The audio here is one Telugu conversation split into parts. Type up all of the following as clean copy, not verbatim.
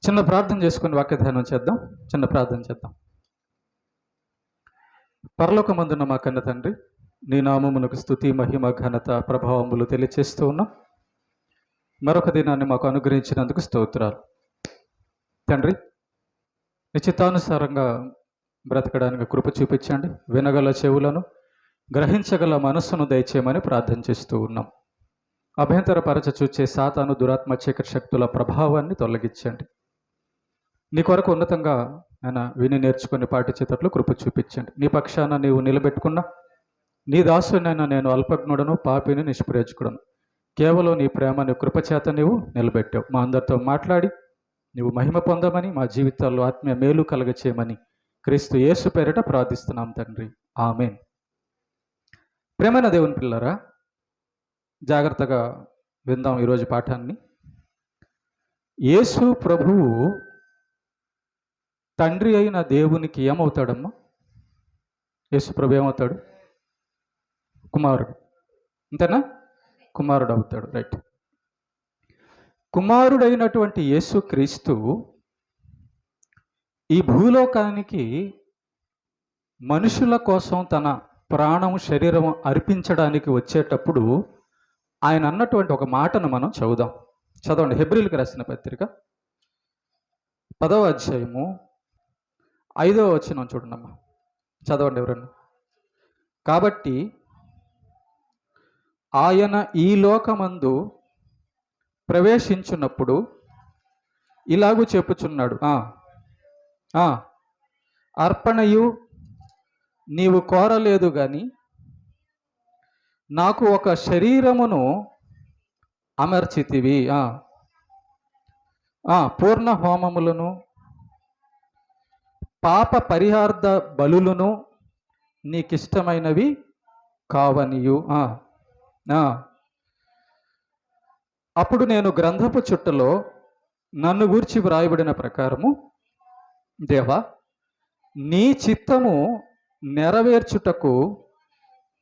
చిన్న ప్రార్థన చేసుకుని వాక్య ధ్యానం చేద్దాం. చిన్న ప్రార్థన చేద్దాం. పరలోకమందున్న మా కన్న తండ్రి, నీ నామమునకు స్తుతి, మహిమ, ఘనత, ప్రభావములు తెలియచేస్తూ ఉన్నాం. మరొక దినాన్ని మాకు అనుగ్రహించినందుకు స్తోత్రాలు తండ్రి. నిశ్చితానుసారంగా బ్రతకడానికి కృప చూపించండి. వినగల చెవులను, గ్రహించగల మనస్సును దయచేయమని ప్రార్థన చేస్తూ ఉన్నాం. అభ్యంతరపరచ చూచే సాతాను, దురాత్మ, చీకటి శక్తుల ప్రభావాన్ని తొలగించండి. నీ కొరకు ఉన్నతంగా ఆయన విని నేర్చుకుని పాటించేటట్లు కృప చూపించండి. నీ పక్షాన నీవు నిలబెట్టుకున్న నీ దాసునైనా నేను అల్పజ్ఞుడను, పాపిని, నిష్ప్రయోజకుడను. కేవలం నీ ప్రేమ, నీ కృపచేత నీవు నిలబెట్టావు. మా అందరితో మాట్లాడి నీవు మహిమ పొందమని, మా జీవితాల్లో ఆత్మీయ మేలు కలగచేయమని క్రీస్తు యేసు పేరిట ప్రార్థిస్తున్నాం తండ్రి, ఆమేన్. ప్రేమైన దేవుని పిల్లరా, జాగ్రత్తగా విందాం ఈరోజు పాఠాన్ని. యేసు ప్రభువు తండ్రి అయిన దేవునికి ఏమవుతాడమ్మా? యేసు ప్రభు ఏమవుతాడు? కుమారుడు. అంతేనా? కుమారుడు అవుతాడు. రైట్. కుమారుడైనటువంటి యేసు క్రీస్తు ఈ భూలోకానికి మనుషుల కోసం తన ప్రాణం, శరీరం అర్పించడానికి వచ్చేటప్పుడు ఆయన అన్నటువంటి ఒక మాటను మనం చదువుదాం. చదవండి. హెబ్రీయులకు రాసిన పత్రిక 10వ అధ్యాయము 5వ వచనం చూడండమ్మా. చదవండి ఎవరన్నా. కాబట్టి ఆయన ఈ లోకమందు ప్రవేశించున్నప్పుడు ఇలాగూ చెప్పుచున్నాడు, అర్పణయు నీవు కోరలేదు గాని నాకు ఒక శరీరమును అమర్చితివి, పూర్ణ హోమములను, పాప పరిహార్థ బలులను నీకిష్టమైనవి కావనియు. అప్పుడు నేను గ్రంథపు చుట్టలో నన్ను గూర్చి వ్రాయబడిన ప్రకారము, దేవా నీ చిత్తము నెరవేర్చుటకు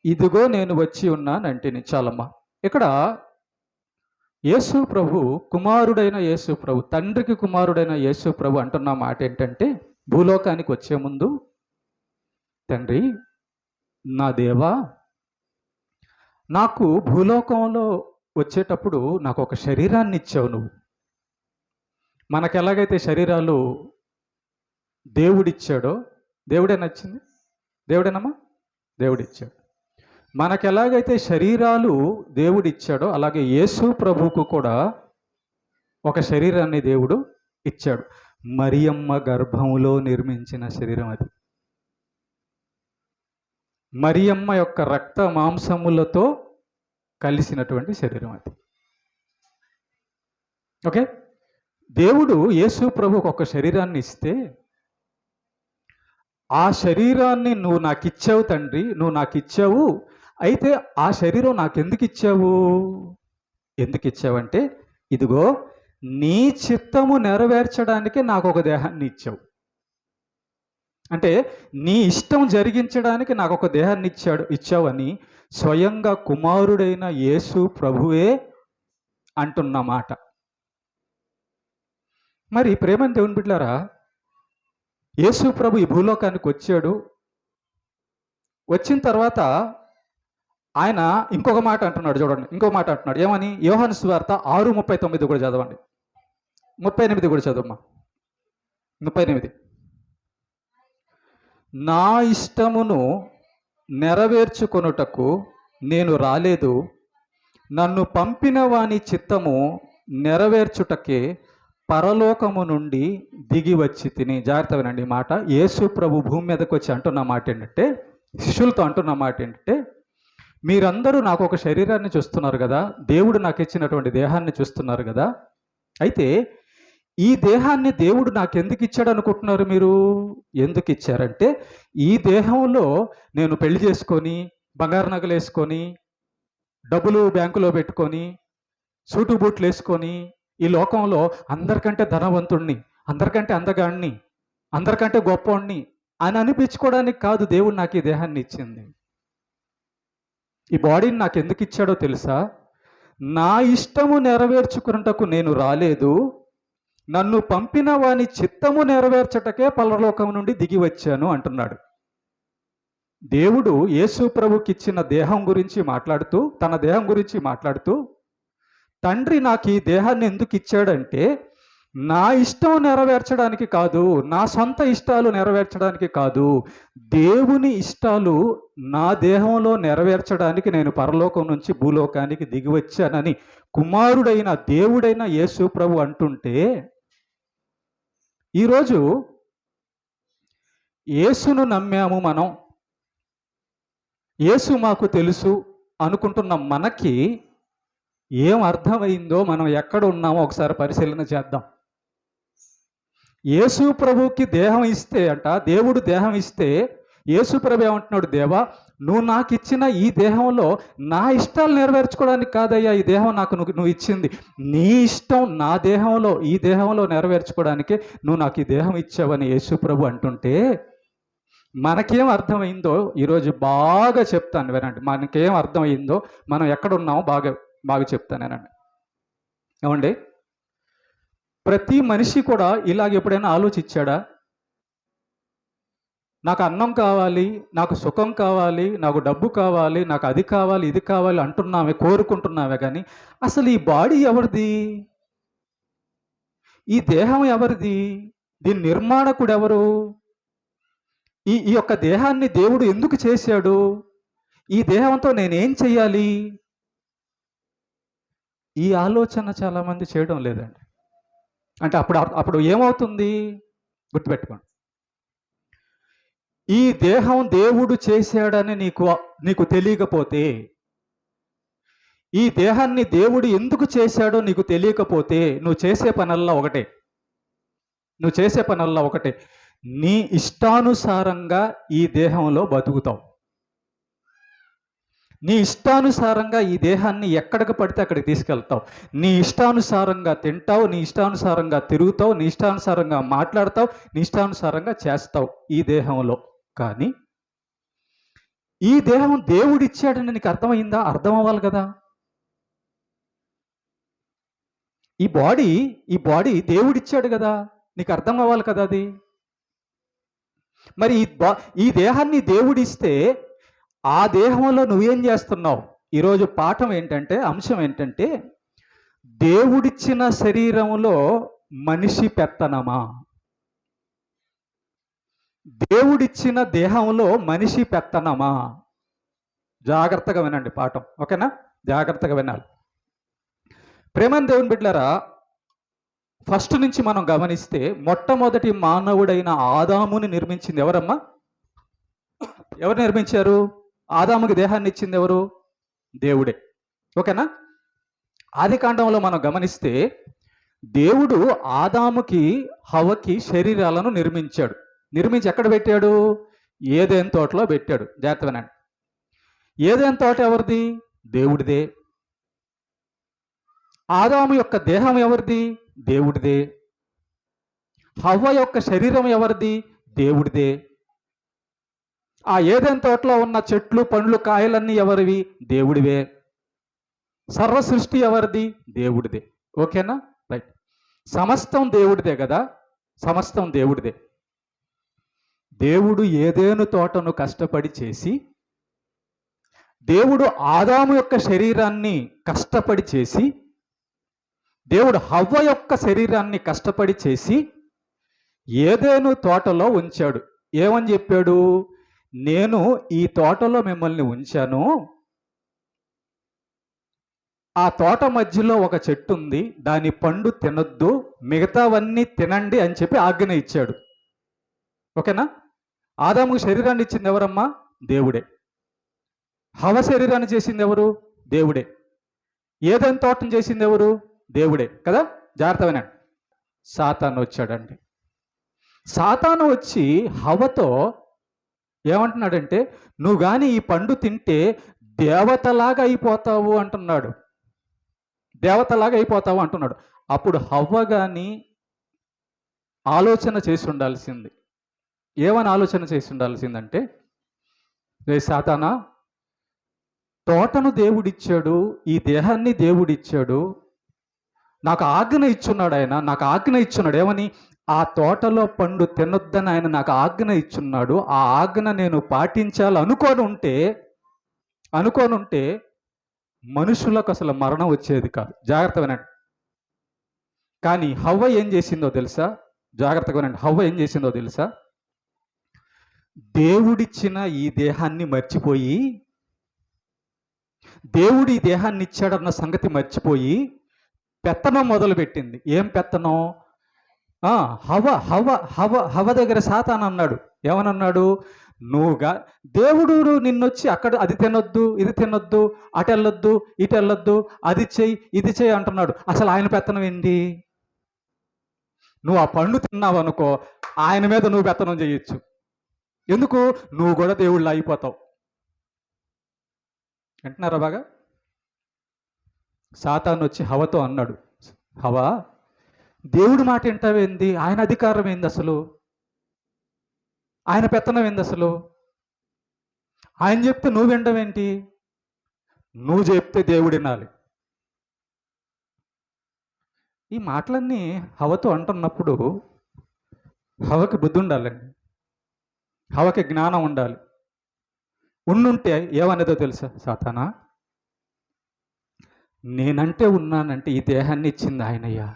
ఇదిగో నేను వచ్చి ఉన్నానంటిని. చాలమ్మా. ఇక్కడ యేసు ప్రభు, కుమారుడైన యేసు ప్రభు, తండ్రికి కుమారుడైన యేసు ప్రభు అంటున్న మాట ఏంటంటే, భూలోకానికి వచ్చే ముందు, తండ్రి నా దేవా, నాకు భూలోకంలో వచ్చేటప్పుడు నాకు ఒక శరీరాన్ని ఇచ్చావు నువ్వు. మనకు ఎలాగైతే శరీరాలు దేవుడిచ్చాడో, దేవుడే నచ్చింది, దేవుడేనమ్మా, దేవుడిచ్చాడు. మనకు ఎలాగైతే శరీరాలు దేవుడిచ్చాడో అలాగే యేసు ప్రభువుకు కూడా ఒక శరీరాన్ని దేవుడు ఇచ్చాడు. మరియమ్మ గర్భములో నిర్మించిన శరీరం అది. మరియమ్మ యొక్క రక్త మాంసములతో కలిసినటువంటి శరీరం అది. ఓకే. దేవుడు యేసు ప్రభువుకు ఒక శరీరాన్ని ఇస్తే, ఆ శరీరాన్ని నువ్వు నాకు ఇచ్చావు తండ్రి, నువ్వు నాకు ఇచ్చావు. అయితే ఆ శరీరం నాకు ఎందుకు ఇచ్చావు? ఎందుకు ఇచ్చావంటే, ఇదిగో నీ చిత్తము నెరవేర్చడానికి నాకు ఒక దేహాన్ని ఇచ్చావు. అంటే నీ ఇష్టం జరిగించడానికి నాకు ఒక దేహాన్ని ఇచ్చావని స్వయంగా కుమారుడైన యేసు ప్రభువే అంటున్నమాట. మరి ప్రేమని దేవుని బిడ్డలారా, యేసు ప్రభు ఈ భూలోకానికి వచ్చాడు. వచ్చిన తర్వాత ఆయన ఇంకొక మాట అంటున్నాడు. చూడండి, ఇంకొక మాట అంటున్నాడు. ఏమని? యోహాను సువార్త 6:39 కూడా చదవండి. 38 కూడా చదవమ్మా. 38. నా ఇష్టమును నెరవేర్చుకొనుటకు నేను రాలేదు, నన్ను పంపిన వాని చిత్తము నెరవేర్చుటకే పరలోకము నుండి దిగి వచ్చి తిని. జాగ్రత్త వినండి ఈ మాట. యేసు ప్రభు భూమి మీదకి వచ్చి అంటున్న మాట ఏంటంటే, శిష్యులతో అంటున్న మాట ఏంటంటే, మీరందరూ నాకు ఒక శరీరాన్ని చూస్తున్నారు కదా, దేవుడు నాకు ఇచ్చినటువంటి దేహాన్ని చూస్తున్నారు కదా, అయితే ఈ దేహాన్ని దేవుడు నాకు ఎందుకు ఇచ్చాడు అనుకుంటున్నారు మీరు? ఎందుకు ఇచ్చారంటే, ఈ దేహంలో నేను పెళ్లి చేసుకొని, బంగారు నగలు వేసుకొని, డబ్బులు బ్యాంకులో పెట్టుకొని, సూటు బూట్లు వేసుకొని, ఈ లోకంలో అందరికంటే ధనవంతుణ్ణి, అందరికంటే అందగాడిని, అందరికంటే గొప్పవాణ్ణి అని అనిపించుకోవడానికి కాదు దేవుడు నాకు ఈ దేహాన్ని ఇచ్చింది. ఈ బాడీని నాకు ఎందుకు ఇచ్చాడో తెలుసా? నా ఇష్టము నెరవేర్చుకున్నటకు నేను రాలేదు, నన్ను పంపిన వాని చిత్తము నెరవేర్చటకే పరలోకం నుండి దిగి వచ్చాను అంటున్నాడు. దేవుడు యేసు ప్రభుకి ఇచ్చిన దేహం గురించి మాట్లాడుతూ, తన దేహం గురించి మాట్లాడుతూ, తండ్రి నాకు ఈ దేహాన్ని ఎందుకు ఇచ్చాడంటే నా ఇష్టం నెరవేర్చడానికి కాదు, నా సొంత ఇష్టాలు నెరవేర్చడానికి కాదు, దేవుని ఇష్టాలు నా దేహంలో నెరవేర్చడానికి నేను పరలోకం నుంచి భూలోకానికి దిగి వచ్చానని కుమారుడైన దేవుడైన యేసు ప్రభు అంటుంటే, ఈరోజు యేసును నమ్మాము, మనం యేసు మాకు తెలుసు అనుకుంటున్న మనకి ఏం అర్థమైందో, మనం ఎక్కడ ఉన్నామో ఒకసారి పరిశీలన చేద్దాం. యేసు ప్రభుకి దేహం ఇస్తే అంట, దేవుడు దేహం ఇస్తే యేసు ప్రభు ఏమంటున్నాడు, దేవా నువ్వు నాకు ఇచ్చిన ఈ దేహంలో నా ఇష్టాలు నెరవేర్చుకోవడానికి కాదయ్యా ఈ దేహం నాకు నువ్వు ఇచ్చింది, నీ ఇష్టం నా దేహంలో, ఈ దేహంలో నెరవేర్చుకోవడానికే నువ్వు నాకు ఈ దేహం ఇచ్చావని యేసు ప్రభు అంటుంటే మనకేం అర్థమైందో ఈరోజు బాగా చెప్తాను వినండి. మనకేం అర్థమైందో, మనం ఎక్కడ ఉన్నామో బాగా చెప్తానేనండి. ఏమండి, ప్రతి మనిషి కూడా ఇలాగ ఎప్పుడైనా ఆలోచించాడా? నాకు అన్నం కావాలి, నాకు సుఖం కావాలి, నాకు డబ్బు కావాలి, నాకు అది కావాలి, ఇది కావాలి అంటున్నామే, కోరుకుంటున్నామే, కానీ అసలు ఈ బాడీ ఎవరిది? ఈ దేహం ఎవరిది? దీని నిర్మాణకుడు ఎవరు? ఈ యొక్క దేహాన్ని దేవుడు ఎందుకు చేశాడు? ఈ దేహంతో నేనేం చెయ్యాలి? ఈ ఆలోచన చాలామంది చేయడం లేదండి. అంటే అప్పుడు ఏమవుతుంది? గుర్తుపెట్టుకోండి, ఈ దేహం దేవుడు చేశాడని నీకు తెలియకపోతే, ఈ దేహాన్ని దేవుడు ఎందుకు చేశాడో నీకు తెలియకపోతే నువ్వు చేసే పనల్లా ఒకటే, నీ ఇష్టానుసారంగా ఈ దేహంలో బతుకుతావు. నీ ఇష్టానుసారంగా ఈ దేహాన్ని ఎక్కడికి పడితే అక్కడికి తీసుకెళ్తావు. నీ ఇష్టానుసారంగా తింటావు, నీ ఇష్టానుసారంగా తిరుగుతావు, నీ ఇష్టానుసారంగా మాట్లాడతావు, నీ ఇష్టానుసారంగా చేస్తావు ఈ దేహంలో. కానీ ఈ దేహం దేవుడిచ్చాడని నీకు అర్థమైందా? అర్థం అవ్వాలి కదా. ఈ బాడీ దేవుడిచ్చాడు కదా, నీకు అర్థం అవ్వాలి కదా అది. మరి ఈ దేహాన్ని దేవుడిస్తే ఆ దేహంలో నువ్వేం చేస్తున్నావు? ఈరోజు పాఠం ఏంటంటే, అంశం ఏంటంటే, దేవుడిచ్చిన శరీరంలో మనిషి పెత్తనమా? దేవుడిచ్చిన దేహంలో మనిషి పెత్తనమా? జాగ్రత్తగా వినండి పాఠం, ఓకేనా? జాగ్రత్తగా వినాలి. ప్రేమని దేవుని బిడ్డలారా, ఫస్ట్ నుంచి మనం గమనిస్తే మొట్టమొదటి మానవుడైన ఆదాముని నిర్మించింది ఎవరమ్మా? ఎవరు నిర్మించారు? ఆదాముకి దేహాన్ని ఇచ్చింది ఎవరు? దేవుడే, ఓకేనా? ఆది కాండంలో మనం గమనిస్తే దేవుడు ఆదాముకి హవ్వకి శరీరాలను నిర్మించి ఎక్కడ పెట్టాడు? ఏదెన్ తోటలో పెట్టాడు. జాగ్రత్త వినండి. ఏదెన్ తోట ఎవరిది? దేవుడిదే. ఆదాము యొక్క దేహం ఎవరిది? దేవుడిదే. హవ్వ యొక్క శరీరం ఎవరిది? దేవుడిదే. ఆ ఏదెన్ తోటలో ఉన్న చెట్లు, పండ్లు, కాయలన్నీ ఎవరివి? దేవుడివే. సర్వ సృష్టి ఎవరిది? దేవుడిదే. ఓకేనా? రైట్. సమస్తం దేవుడిదే కదా, సమస్తం దేవుడిదే. దేవుడు ఏదేను తోటను కష్టపడి చేసి, దేవుడు ఆదాము యొక్క శరీరాన్ని కష్టపడి చేసి, దేవుడు హవ్వ యొక్క శరీరాన్ని కష్టపడి చేసి ఏదేను తోటలో ఉంచాడు. ఏమని చెప్పాడు? నేను ఈ తోటలో మిమ్మల్ని ఉంచాను, ఆ తోట మధ్యలో ఒక చెట్టు ఉంది, దాని పండు తినొద్దు, మిగతావన్నీ తినండి అని చెప్పి ఆజ్ఞ ఇచ్చాడు. ఓకేనా? ఆదాముకు శరీరాన్ని ఇచ్చింది ఎవరమ్మా? దేవుడే. హవ్వ శరీరాన్ని చేసింది ఎవరు? దేవుడే. ఏదైనా తోటను చేసింది ఎవరు? దేవుడే కదా. జాగ్రత్త వినండి. సాతాను వచ్చాడండి. సాతాను వచ్చి హవ్వతో ఏమంటున్నాడంటే, నువ్వు కానీ ఈ పండు తింటే దేవతలాగా అయిపోతావు అంటున్నాడు. దేవతలాగా అయిపోతావు అంటున్నాడు. అప్పుడు హవ్వ కానీ ఆలోచన చేసి ఉండాల్సింది. ఏమని ఆలోచన చేసి ఉండాల్సిందంటే, రే సాతానా, తోటను దేవుడిచ్చాడు, ఈ దేహాన్ని దేవుడిచ్చాడు, నాకు ఆజ్ఞ ఇచ్చున్నాడు ఆయన, నాకు ఆజ్ఞ ఇచ్చున్నాడు. ఏమని? ఆ తోటలో పండు తినొద్దని ఆయన నాకు ఆజ్ఞ ఇచ్చున్నాడు. ఆ ఆజ్ఞ నేను పాటించాలి అనుకోనుంటే మనుషులకు అసలు మరణం వచ్చేది కాదు. జాగ్రత్త వినండి. కానీ హవ్వ ఏం చేసిందో తెలుసా? జాగ్రత్తగా వినండి. హవ్వ ఏం చేసిందో తెలుసా? దేవుడిచ్చిన ఈ దేహాన్ని మర్చిపోయి, దేవుడు ఈ దేహాన్ని ఇచ్చాడన్న సంగతి మర్చిపోయి పెత్తనం మొదలుపెట్టింది. ఏం పెత్తనం? హవ హవ హవ హవ దగ్గర సాతాను అన్నాడు. ఏమనన్నాడు? నువ్వుగా దేవుడు నిన్నొచ్చి అక్కడ అది తినొద్దు, ఇది తినొద్దు, అటు వెళ్ళొద్దు, ఇటు వెళ్ళొద్దు, అది చెయ్యి, ఇది చెయ్యి అంటున్నాడు. అసలు ఆయన పెత్తనం ఏంటి? నువ్వు ఆ పండు తిన్నావు అనుకో, ఆయన మీద నువ్వు పెత్తనం చేయొచ్చు. ఎందుకు? నువ్వు కూడా దేవుళ్ళు అయిపోతావు. వింటున్నారా బాగా? సాతాను వచ్చి హవతో అన్నాడు, హవా, దేవుడి మాట వింటావేంది? ఆయన అధికారం ఏంది అసలు? ఆయన పెత్తనం ఏంది అసలు? ఆయన చెప్తే నువ్వు వినడమేంటి? నువ్వు చెప్తే దేవుడు వినాలి. ఈ మాటలన్నీ హవతో అంటున్నప్పుడు హవకి బుద్ధి ఉండాలండి, హవకి జ్ఞానం ఉండాలి. ఉండుంటే ఏమనేదో తెలుసా? సాతానా, నేనంటే ఉన్నానంటే ఈ దేహాన్ని ఇచ్చింది ఆయనయ్యా,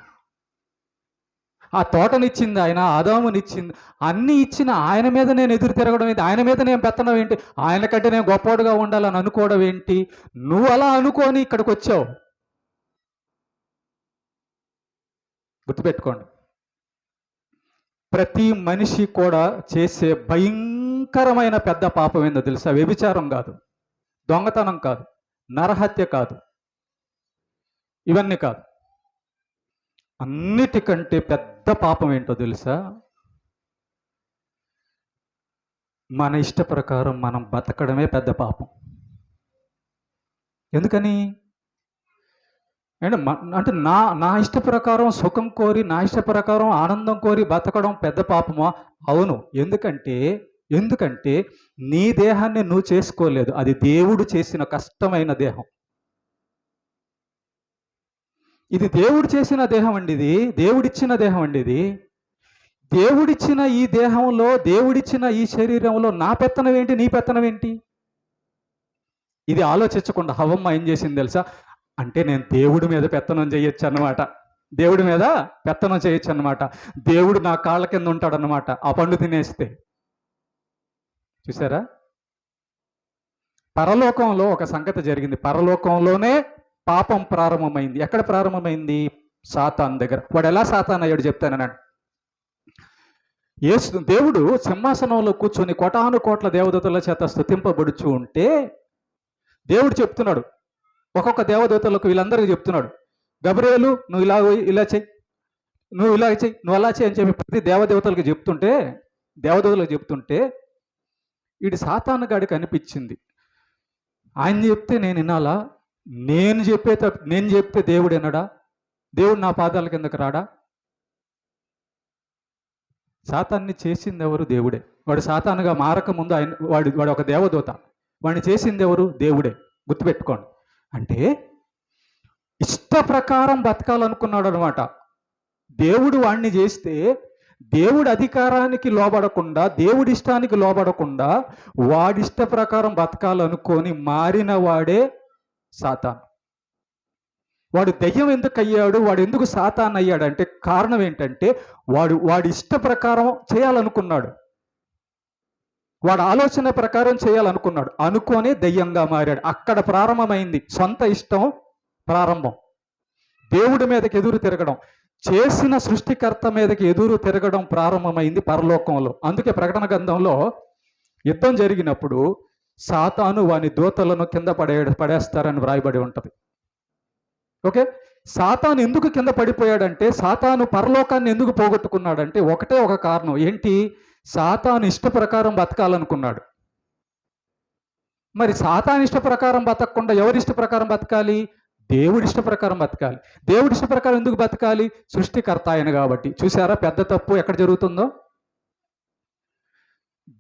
ఆ తోటనిచ్చింది ఆయన, ఆదామునిచ్చింది, అన్నీ ఇచ్చిన ఆయన మీద నేను ఎదురు తిరగడం ఏంటి? ఆయన మీద నేను పెత్తనం ఏంటి? ఆయన కంటే నేను గొప్పవాడుగా ఉండాలని అనుకోవడం ఏంటి? నువ్వు అలా అనుకోని ఇక్కడికి వచ్చావు. గుర్తుపెట్టుకోండి, ప్రతి మనిషి కూడా చేసే భయంకరమైన పెద్ద పాపం ఏందో తెలుసా? వ్యభిచారం కాదు, దొంగతనం కాదు, నరహత్య కాదు, ఇవన్నీ కాదు. అన్నిటికంటే పెద్ద పాపం ఏంటో తెలుసా? మన ఇష్ట ప్రకారం మనం బతకడమే పెద్ద పాపం. ఎందుకని అంటే నా ఇష్ట ప్రకారం సుఖం కోరి, నా ఇష్ట ప్రకారం ఆనందం కోరి బతకడం పెద్ద పాపమా? అవును. ఎందుకంటే నీ దేహాన్ని నువ్వు చేసుకోలేదు, అది దేవుడు చేసిన కష్టమైన దేహం. ఇది దేవుడు చేసిన దేహం అండి, ఇది దేవుడిచ్చిన దేహం అండి. ఇది దేవుడిచ్చిన ఈ దేహంలో, దేవుడిచ్చిన ఈ శరీరంలో నా పెత్తనం ఏంటి, నీ పెత్తనం ఏంటి? ఇది ఆలోచించకుండా హవ్వమ్మ ఏం చేసింది తెలుసా? అంటే నేను దేవుడి మీద పెత్తనం చేయొచ్చు అన్నమాట, దేవుడి మీద పెత్తనం చేయొచ్చు అన్నమాట, దేవుడు నా కాళ్ళ కింద ఉంటాడన్నమాట ఆ పండు తినేస్తే. చూసారా? పరలోకంలో ఒక సంగతి జరిగింది. పరలోకంలోనే పాపం ప్రారంభమైంది. ఎక్కడ ప్రారంభమైంది? సాతాను దగ్గర. వాడు ఎలా సాతాను అయ్యాడు చెప్తానన్నాడు. దేవుడు సింహాసనంలో కూర్చొని కోటాను కోట్ల దేవదూతల చేత స్తుతింపబడుచు ఉంటే దేవుడు చెప్తున్నాడు, ఒక్కొక్క దేవదూతలకు వీళ్ళందరికీ చెప్తున్నాడు, గబ్రియేలు నువ్వు ఇలా చెయ్యి, నువ్వు ఇలా చెయ్యి, నువ్వు అలా చెయ్యి అని చెప్పి ప్రతి దేవదూతలకు చెప్తుంటే వీడి సాతాను గాడికి అనిపించింది, ఆయన చెప్తే నేను వినాలా? నేను చెప్తే దేవుడు వినడా? దేవుడు నా పాదాల కిందకు రాడా? సాతాన్ని చేసింది ఎవరు? దేవుడే. వాడు సాతానుగా మారక ముందు వాడు ఒక దేవదూత. వాడిని చేసింది ఎవరు? దేవుడే. గుర్తుపెట్టుకోండి. అంటే ఇష్ట ప్రకారం బతకాలనుకున్నాడు అనమాట. దేవుడు వాడిని చేస్తే దేవుడి అధికారానికి లోబడకుండా, దేవుడి ఇష్టానికి లోబడకుండా వాడిష్ట ప్రకారం బతకాలనుకొని మారిన వాడే సాతాను. వాడు దెయ్యం ఎందుకు అయ్యాడు, వాడు ఎందుకు సాతాను అయ్యాడంటే కారణం ఏంటంటే వాడి ఇష్ట ప్రకారం చేయాలనుకున్నాడు, వాడు ఆలోచన ప్రకారం చేయాలనుకున్నాడు, అనుకొని దెయ్యంగా మారాడు. అక్కడ ప్రారంభమైంది సొంత ఇష్టం ప్రారంభం. దేవుడి మీదకి ఎదురు తిరగడం, చేసిన సృష్టికర్త మీదకి ఎదురు తిరగడం ప్రారంభమైంది పరలోకంలో. అందుకే ప్రకటన గ్రంథంలో యుద్ధం జరిగినప్పుడు సాతాను వాని దూతలను కింద పడేస్తారని వ్రాయబడి ఉంటుంది. ఓకే, సాతాను ఎందుకు కింద పడిపోయాడంటే, సాతాను పరలోకాన్ని ఎందుకు పోగొట్టుకున్నాడంటే ఒకటే ఒక కారణం. ఏంటి? సాతాను ఇష్ట ప్రకారం బతకాలనుకున్నాడు. మరి సాతాను ఇష్ట ప్రకారం బతకకుండా ఎవరి ఇష్ట ప్రకారం బతకాలి? దేవుడి ఇష్ట ప్రకారం బతకాలి. దేవుడి ఇష్ట ప్రకారం ఎందుకు బతకాలి? సృష్టికర్త ఆయన కాబట్టి. చూసారా పెద్ద తప్పు ఎక్కడ జరుగుతుందో?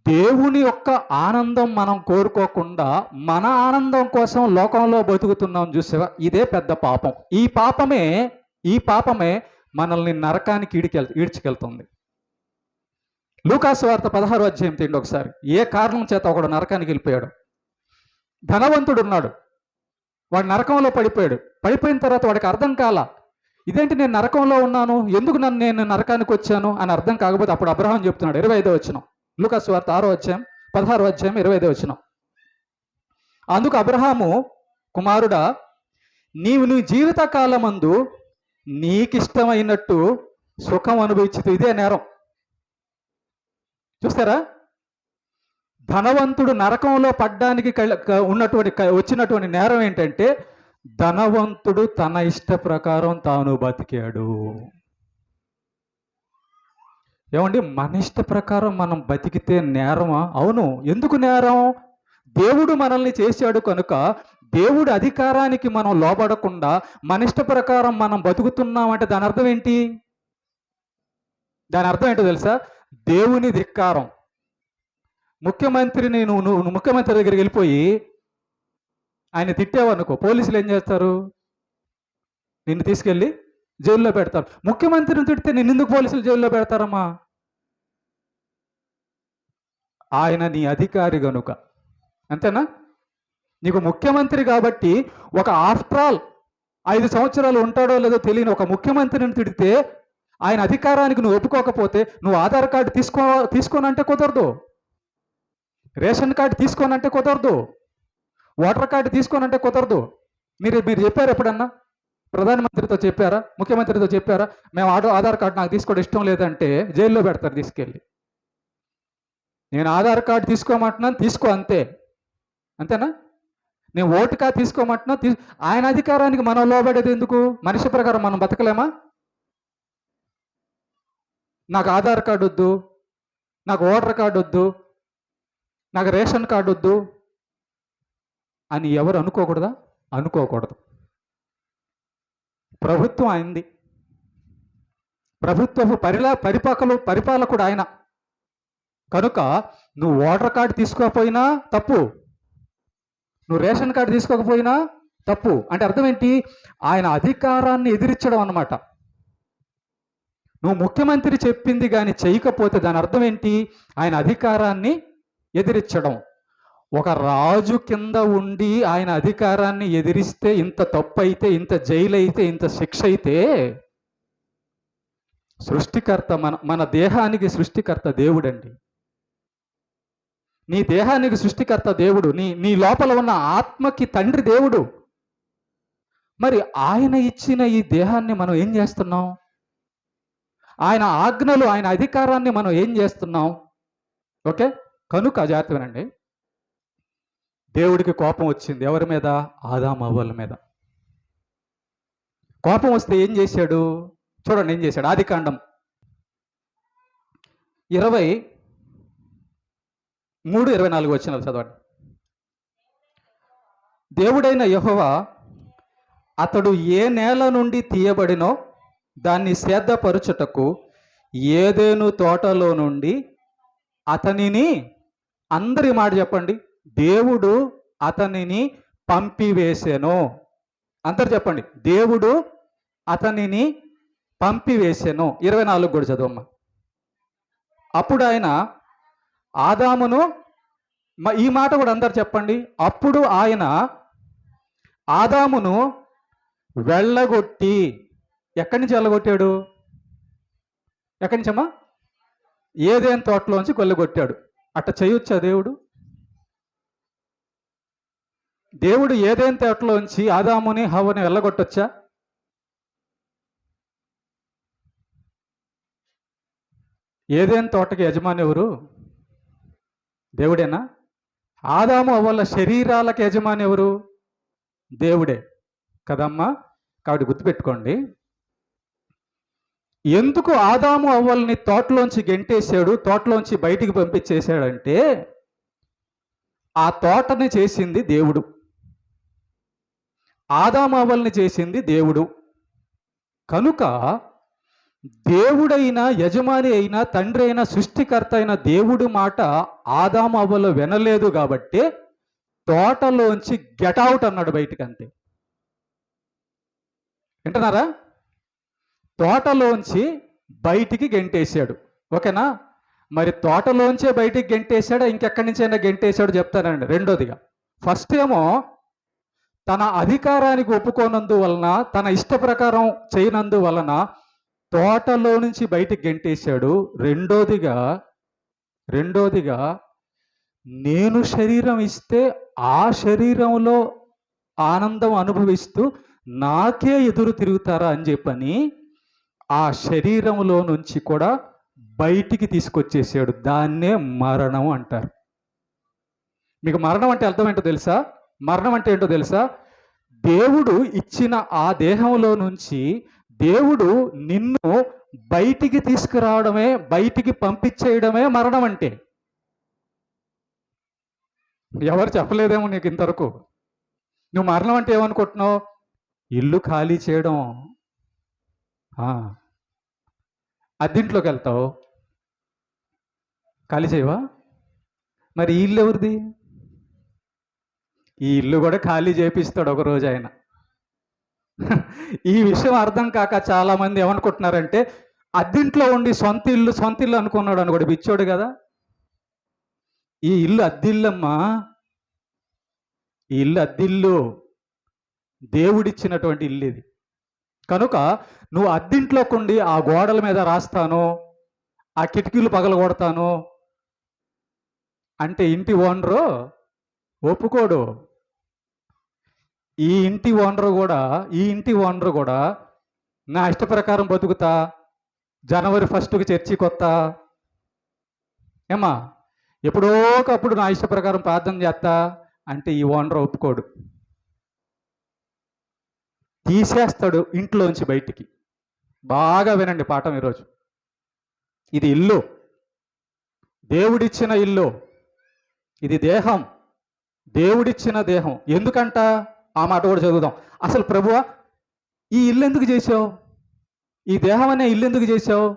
దేవుని యొక్క ఆనందం మనం కోరుకోకుండా మన ఆనందం కోసం లోకంలో బతుకుతున్నాం. చూసావా? ఇదే పెద్ద పాపం. ఈ ఈ పాపమే మనల్ని నరకానికి ఈడ్చుకెళ్తుంది. లూకాసు వార్త 16వ అధ్యాయం తీయండి ఒకసారి. ఏ కారణం చేత ఒకడు నరకానికి వెళ్ళిపోయాడు? ధనవంతుడు ఉన్నాడు, వాడు నరకంలో పడిపోయాడు. పడిపోయిన తర్వాత వాడికి అర్థం కాల, ఇదేంటి నేను నరకంలో ఉన్నాను, ఎందుకు నేను నరకానికి వచ్చాను అని అర్థం కాకపోతే అప్పుడు అబ్రహాం చెప్తున్నాడు 25వ వచనం, లూకాసు వార్త 16వ అధ్యాయం 25వ వచనం. అందుకు అబ్రహాము, కుమారుడా, నీవు నీ జీవిత కాలమందు నీకిష్టమైనట్టు సుఖం అనుభవించు. ఇదే నేరం. చూస్తారా, ధనవంతుడు నరకంలో పడ్డానికి వచ్చినటువంటి నేరం ఏంటంటే, ధనవంతుడు తన ఇష్ట ప్రకారం తాను బతికాడు. ఏమండి, మన ఇష్ట ప్రకారం మనం బతికితే నేరమా? అవును. ఎందుకు నేరం? దేవుడు మనల్ని చేశాడు కనుక దేవుడి అధికారానికి మనం లోబడకుండా మన ఇష్ట ప్రకారం మనం బతుకుతున్నామంటే దాని అర్థం ఏంటి? దాని అర్థం ఏంటో తెలుసా? దేవుని ధిక్కారం. ముఖ్యమంత్రిని నువ్వు ముఖ్యమంత్రి దగ్గరికి వెళ్ళిపోయి ఆయన తిట్టావనుకో, పోలీసులు ఏం చేస్తారు? నిన్ను తీసుకెళ్ళి జైల్లో పెడతారు. ముఖ్యమంత్రిని తిడితే నిన్ను ఎందుకు పోలీసులు జైల్లో పెడతారమ్మా? ఆయన నీ అధికారి గనుక, అంతేనా? నీకు ముఖ్యమంత్రి కాబట్టి, ఒక ఆఫ్టర్ ఆల్ 5 సంవత్సరాలు ఉంటాడో లేదో తెలియని ఒక ముఖ్యమంత్రిని తిడితే ఆయన అధికారానికి నువ్వు ఒప్పుకోకపోతే నువ్వు ఆధార్ కార్డు తీసుకోనంటే కుదరదు, రేషన్ కార్డు తీసుకోనంటే కుదరదు, ఓటర్ కార్డు తీసుకోనంటే కుదరదు. మీరు చెప్పారు ఎప్పుడన్నా? ప్రధానమంత్రితో చెప్పారా? ముఖ్యమంత్రితో చెప్పారా? మేము ఆధార్ కార్డు నాకు తీసుకోవడం ఇష్టం లేదంటే జైల్లో పెడతారు తీసుకెళ్ళి. నేను ఆధార్ కార్డు తీసుకోమంటున్నాను, తీసుకో, అంతే. అంతేనా? నేను ఓటు కార్డు తీసుకోమంటున్నా, ఆయన అధికారానికి మనం లోబడేది ఎందుకు? మనిషి ప్రకారం మనం బతకలేమా? నాకు ఆధార్ కార్డు వద్దు, నాకు ఓటర్ కార్డు వద్దు, నాకు రేషన్ కార్డు వద్దు అని ఎవరు అనుకోకూడదా? అనుకోకూడదు. ప్రభుత్వం అయింది, ప్రభుత్వపు పరిపాలకుడు ఆయన కనుక నువ్వు ఓటర్ కార్డు తీసుకోకపోయినా తప్పు, నువ్వు రేషన్ కార్డు తీసుకోకపోయినా తప్పు. అంటే అర్థం ఏంటి? ఆయన అధికారాన్ని ఎదిరించడం అన్నమాట. నువ్వు ముఖ్యమంత్రి చెప్పింది కానీ చేయకపోతే దాని అర్థం ఏంటి? ఆయన అధికారాన్ని ఎదిరించడం. ఒక రాజు కింద ఉండి ఆయన అధికారాన్ని ఎదిరిస్తే ఇంత తప్పు అయితే, ఇంత జైలు అయితే, ఇంత శిక్ష అయితే, సృష్టికర్త మన దేహానికి సృష్టికర్త దేవుడండి. నీ దేహానికి సృష్టికర్త దేవుడు, నీ లోపల ఉన్న ఆత్మకి తండ్రి దేవుడు. మరి ఆయన ఇచ్చిన ఈ దేహాన్ని మనం ఏం చేస్తున్నాం? ఆయన ఆజ్ఞలు, ఆయన అధికారాన్ని మనం ఏం చేస్తున్నాం? ఓకే, కనుక జాగ్రత్తగానండి. దేవుడికి కోపం వచ్చింది ఎవరి మీద? ఆదాము అవ్వల మీద. కోపం వస్తే ఏం చేశాడు? చూడండి ఏం చేశాడు. ఆదికాండం 23:24 వచనాలు చదవండి. దేవుడైన యెహోవా అతడు ఏ నేల నుండి తీయబడినో దాన్ని సేద్దపరచుటకు ఏదెను తోటలో నుండి అతనిని, అందరి మాట చెప్పండి, దేవుడు అతనిని పంపివేసెను. అందరు చెప్పండి, దేవుడు అతనిని పంపివేసెను. 24 కూడా చదవమ్మా. అప్పుడు ఆయన ఆదామును, ఈ మాట కూడా అందరు చెప్పండి, అప్పుడు ఆయన ఆదామును వెళ్ళగొట్టి, ఎక్కడి నుంచి వెళ్ళగొట్టాడు? ఎక్కడి నుంచమ్మా? ఏదైనా తోటలోంచి వెళ్ళగొట్టాడు. అట్ట చేయొచ్చా దేవుడు? దేవుడు ఏదైనా తోటలోంచి ఆదాముని హవ్వని వెళ్ళగొట్టొచ్చా? ఏదైనా తోటకి యజమాని ఎవరు? దేవుడేనా? ఆదాము అవ్వల శరీరాలకు యజమాని ఎవరు? దేవుడే కదమ్మా. కాబట్టి గుర్తుపెట్టుకోండి, ఎందుకు ఆదాము అవ్వల్ని తోటలోంచి గెంటేశాడు, తోటలోంచి బయటికి పంపించేశాడంటే, ఆ తోటని చేసింది దేవుడు, ఆదాము అవ్వల్ని చేసింది దేవుడు. కనుక దేవుడైన, యజమాని అయిన, తండ్రి అయిన, సృష్టికర్త అయిన దేవుడు మాట ఆదాము అవ్వలు వినలేదు కాబట్టి తోటలోంచి గెట్ అవుట్ అన్నాడు బయటికి, అంతే. వింటున్నారా? తోటలోంచి బయటికి గెంటేశాడు. ఓకేనా? మరి తోటలోంచే బయటికి గెంటేశాడా, ఇంకెక్కడి నుంచైనా గెంటేశాడు చెప్తానండి. రెండోదిగా, ఫస్ట్ ఏమో తన అధికారానికి ఒప్పుకోనందు వలన, తన ఇష్ట ప్రకారం చేయనందు వలన తోటలో నుంచి బయటికి గెంటేశాడు. రెండోదిగా నేను శరీరం ఇస్తే ఆ శరీరంలో ఆనందం అనుభవిస్తూ నాకే ఎదురు తిరుగుతారా అని చెప్పని ఆ శరీరంలో నుంచి కూడా బయటికి తీసుకొచ్చేసాడు. దాన్నే మరణం అంటారు. మీకు మరణం అంటే అర్థం ఏంటో తెలుసా? మరణం అంటే ఏంటో తెలుసా? దేవుడు ఇచ్చిన ఆ దేహంలో నుంచి దేవుడు నిన్ను బయటికి తీసుకురావడమే, బయటికి పంపించేయడమే మరణం అంటే. ఎవరు చెప్పలేదేమో నీకు ఇంతవరకు. నువ్వు మరణం అంటే ఏమనుకుంటున్నావు? ఇల్లు ఖాళీ చేయడం. అద్దింట్లోకి వెళ్తావు, ఖాళీ చేయవా? మరి ఈ ఇల్లు ఎవరిది? ఈ ఇల్లు కూడా ఖాళీ చేపిస్తాడు ఒకరోజు ఆయన. ఈ విషయం అర్థం కాక చాలామంది ఏమనుకుంటున్నారంటే అద్దింట్లో ఉండి సొంత ఇల్లు అనుకున్నాడు అనుకోడు, పిచ్చోడు కదా. ఈ ఇల్లు అద్దిల్లమ్మా, ఈ ఇల్లు అద్దిల్లు, దేవుడిచ్చినటువంటి ఇల్లు ఇది. కనుక నువ్వు అద్దింట్లోకి ఉండి ఆ గోడల మీద రాస్తాను, ఆ కిటికీలు పగలగొడతాను అంటే ఇంటి ఓనరు ఒప్పుకోడు. ఈ ఇంటి ఓనరు కూడా నా ఇష్ట ప్రకారం బతుకుతా, జనవరి 1కి చర్చికి వస్తా, ఏమా ఎప్పుడో ఒకప్పుడు నా ఇష్ట ప్రకారం ప్రార్థన చేస్తా అంటే ఈ ఓనర్ ఒప్పుకోడు. తీసేస్తాడు ఇంట్లోంచి బయటికి. బాగా వినండి పాఠం ఈరోజు. ఇది ఇల్లు, దేవుడిచ్చిన ఇల్లు. ఇది దేహం, దేవుడిచ్చిన దేహం. ఎందుకంట ఆ మాట కూడా చదువుదాం. అసలు ప్రభువా ఈ ఇల్లు ఎందుకు చేసావు? ఈ దేహం అనే ఇల్లు ఎందుకు చేసావు?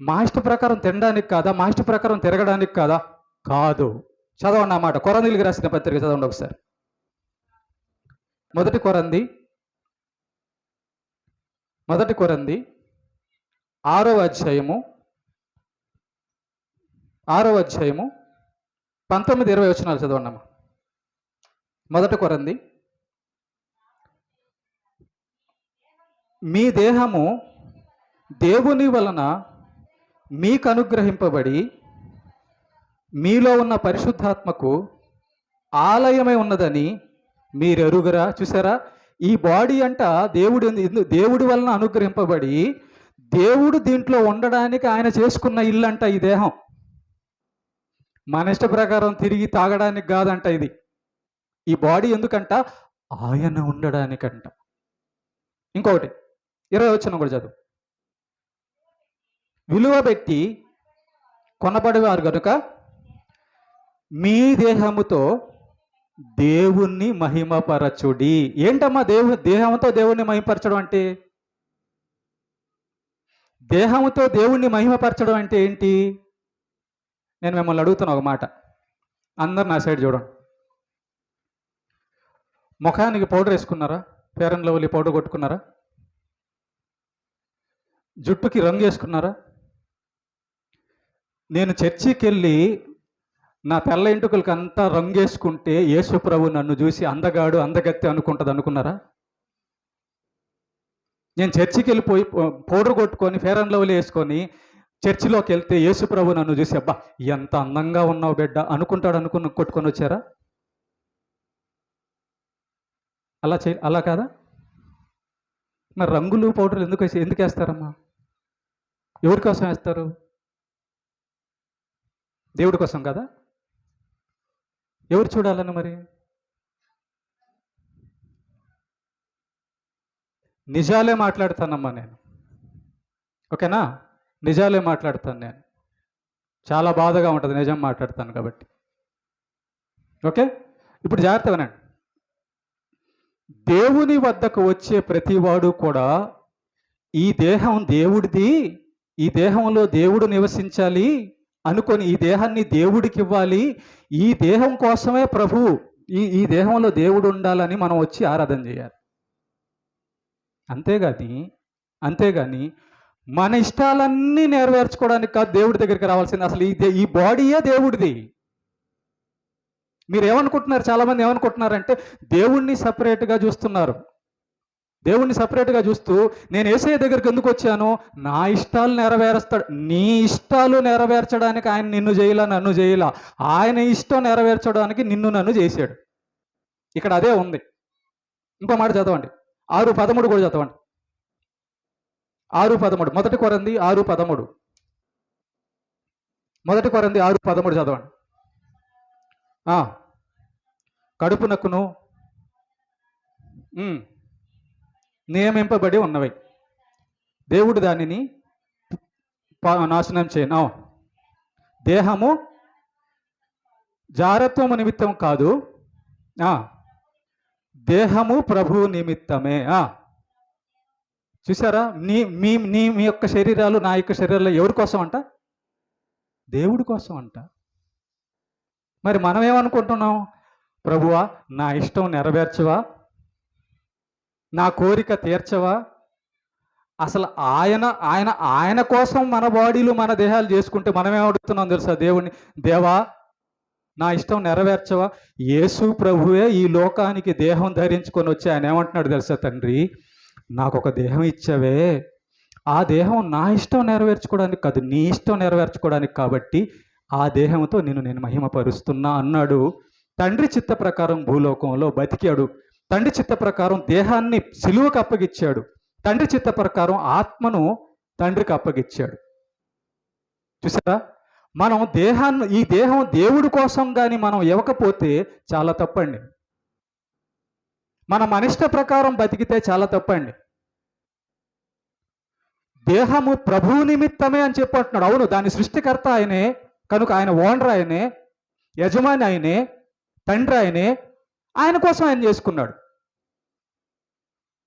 మా ఇష్ట ప్రకారం తినడానికి కాదా? మా ఇష్ట ప్రకారం తిరగడానికి కాదా? కాదు. చదవండి ఆ మాట. కొరంథీయులకు రాసిన పత్రిక చదవండి ఒకసారి. మొదటి కొరంథీ 6వ అధ్యాయము 19-20 వచనాలు చదవండి అమ్మా. మొదటి కొరంథీ, మీ దేహము దేవుని వలన మీకు అనుగ్రహింపబడి మీలో ఉన్న పరిశుద్ధాత్మకు ఆలయమై ఉన్నదని మీరెరుగరా? చూసారా? ఈ బాడీ అంట దేవుడి వలన అనుగ్రహింపబడి దేవుడు దీంట్లో ఉండడానికి ఆయన చేసుకున్న ఇల్లు అంట ఈ దేహం. మన ఇష్ట ప్రకారం తిరిగి తాగడానికి కాదంట ఇది. ఈ బాడీ ఎందుకంట? ఆయన ఉండడానికంట. ఇంకొకటి 20 వచనం కూడా చదువు. విలువ పెట్టి కొనబడేవారు కనుక మీ దేహముతో దేవుణ్ణి మహిమపరచుడి. ఏంటమ్మా దేహంతో దేవుణ్ణి మహిమపరచడం అంటే? దేహంతో దేవుణ్ణి మహిమపరచడం అంటే ఏంటి? నేను మిమ్మల్ని అడుగుతున్నా ఒక మాట. అందరు నా సైడ్ చూడండి. ముఖానికి పౌడర్ వేసుకున్నారా? ఫెయిర్ అండ్ లవ్లీ పౌడర్ కొట్టుకున్నారా? జుట్టుకి రంగు వేసుకున్నారా? నేను చర్చికి వెళ్ళి నా తెల్ల ఇంటుకలకి అంతా రంగు వేసుకుంటే యేసు ప్రభు నన్ను చూసి అందగాడు, అందగత్తె అనుకుంటుంది అనుకున్నారా? నేను చర్చికి వెళ్ళిపోయి పౌడర్ కొట్టుకొని ఫెయిర్ అండ్ లవ్లీ వేసుకొని చర్చిలోకి వెళ్తే యేసు ప్రభు నన్ను చూసి అబ్బా ఎంత అందంగా ఉన్నావు బిడ్డ అనుకుంటాడు కొట్టుకొని వచ్చారా? అలా కాదా? మరి రంగులు పౌడర్లు ఎందుకు వేస్తారమ్మా? ఎవరి కోసం వేస్తారు? దేవుడి కోసం కదా? ఎవరు చూడాలని? మరి నిజాలే మాట్లాడతానమ్మా నేను, ఓకేనా? నిజాలే మాట్లాడతాను నేను. చాలా బాధగా ఉంటుంది నిజం మాట్లాడతాను కాబట్టి. ఓకే, ఇప్పుడు జాగ్రత్త వినండి. దేవుని వద్దకు వచ్చే ప్రతివాడు కూడా ఈ దేహం దేవుడిది, ఈ దేహంలో దేవుడు నివసించాలి అనుకొని ఈ దేహాన్ని దేవుడికి ఇవ్వాలి, ఈ దేహం కోసమే ప్రభువు ఈ దేహంలో దేవుడు ఉండాలని మనం వచ్చి ఆరాధన చేయాలి. అంతేగాని మన ఇష్టాలన్నీ నెరవేర్చుకోవడానికి కాదు దేవుడి దగ్గరికి రావాల్సింది. అసలు ఈ బాడీయే దేవుడిది. మీరు ఏమనుకుంటున్నారు? చాలామంది ఏమనుకుంటున్నారంటే దేవుణ్ణి సపరేట్గా చూస్తున్నారు. దేవుణ్ణి సపరేట్గా చూస్తూ నేను యేసయ్య దగ్గరికి ఎందుకు వచ్చాను? నా ఇష్టాలు నెరవేరుస్తాడు. నీ ఇష్టాలు నెరవేర్చడానికి ఆయన నిన్ను చేయలా, నన్ను చేయలా. ఆయన ఇష్టం నెరవేర్చడానికి నిన్ను నన్ను చేశాడు. ఇక్కడ అదే ఉంది. ఇంకో మాట చదవండి, 6:13 కూడా చదవండి. 6:13 మొదటి కొరింథీ 6:13. మొదటి కొరింథీ 6:13 చదవండి. కడుపునకును నియమింపబడి ఉన్నవి, దేవుడు దానిని నాశనం చేయను. దేహము జారత్వము నిమిత్తం కాదు, దేహము ప్రభువు నిమిత్తమే. చూసారా? మీ యొక్క శరీరాలు, నా యొక్క శరీరాలు ఎవరి కోసం అంట? దేవుడి కోసం అంట. మరి మనం ఏమనుకుంటున్నాం? ప్రభువా, నా ఇష్టం నెరవేర్చవా, నా కోరిక తీర్చవా? అసలు ఆయన కోసం మన బాడీలు, మన దేహాలు చేసుకుంటే మనం ఏమడుగుతున్నాం తెలుసా? దేవుణ్ణి, దేవా నా ఇష్టం నెరవేర్చవా? యేసు ప్రభువే ఈ లోకానికి దేహం ధరించుకొని వచ్చి ఆయన ఏమంటున్నాడు తెలుసా? తండ్రి, నాకు ఒక దేహం ఇచ్చావే, ఆ దేహం నా ఇష్టం నెరవేర్చుకోవడానికి కాదు, నీ ఇష్టం నెరవేర్చుకోవడానికి, కాబట్టి ఆ దేహంతో నేను మహిమపరుస్తున్నా అన్నాడు. తండ్రి చిత్త ప్రకారం భూలోకంలో బతికాడు. తండ్రి చిత్త ప్రకారం దేహాన్ని సిలువకు అప్పగిచ్చాడు. తండ్రి చిత్త ప్రకారం ఆత్మను తండ్రికి అప్పగిచ్చాడు. చూసారా? మనం ఈ దేహం దేవుడి కోసం కానీ మనం ఇవ్వకపోతే చాలా తప్పండి. మన ఇష్ట ప్రకారం బతికితే చాలా తప్పండి. దేహము ప్రభువు నిమిత్తమే అని చెప్పంటున్నాడు. అవును, దాని సృష్టికర్త ఆయనే కనుక ఆయన ఓనర్ ఆయనే, యజమాని ఆయనే, తండ్రి ఆయనే. ఆయన కోసం ఆయన చేసుకున్నాడు.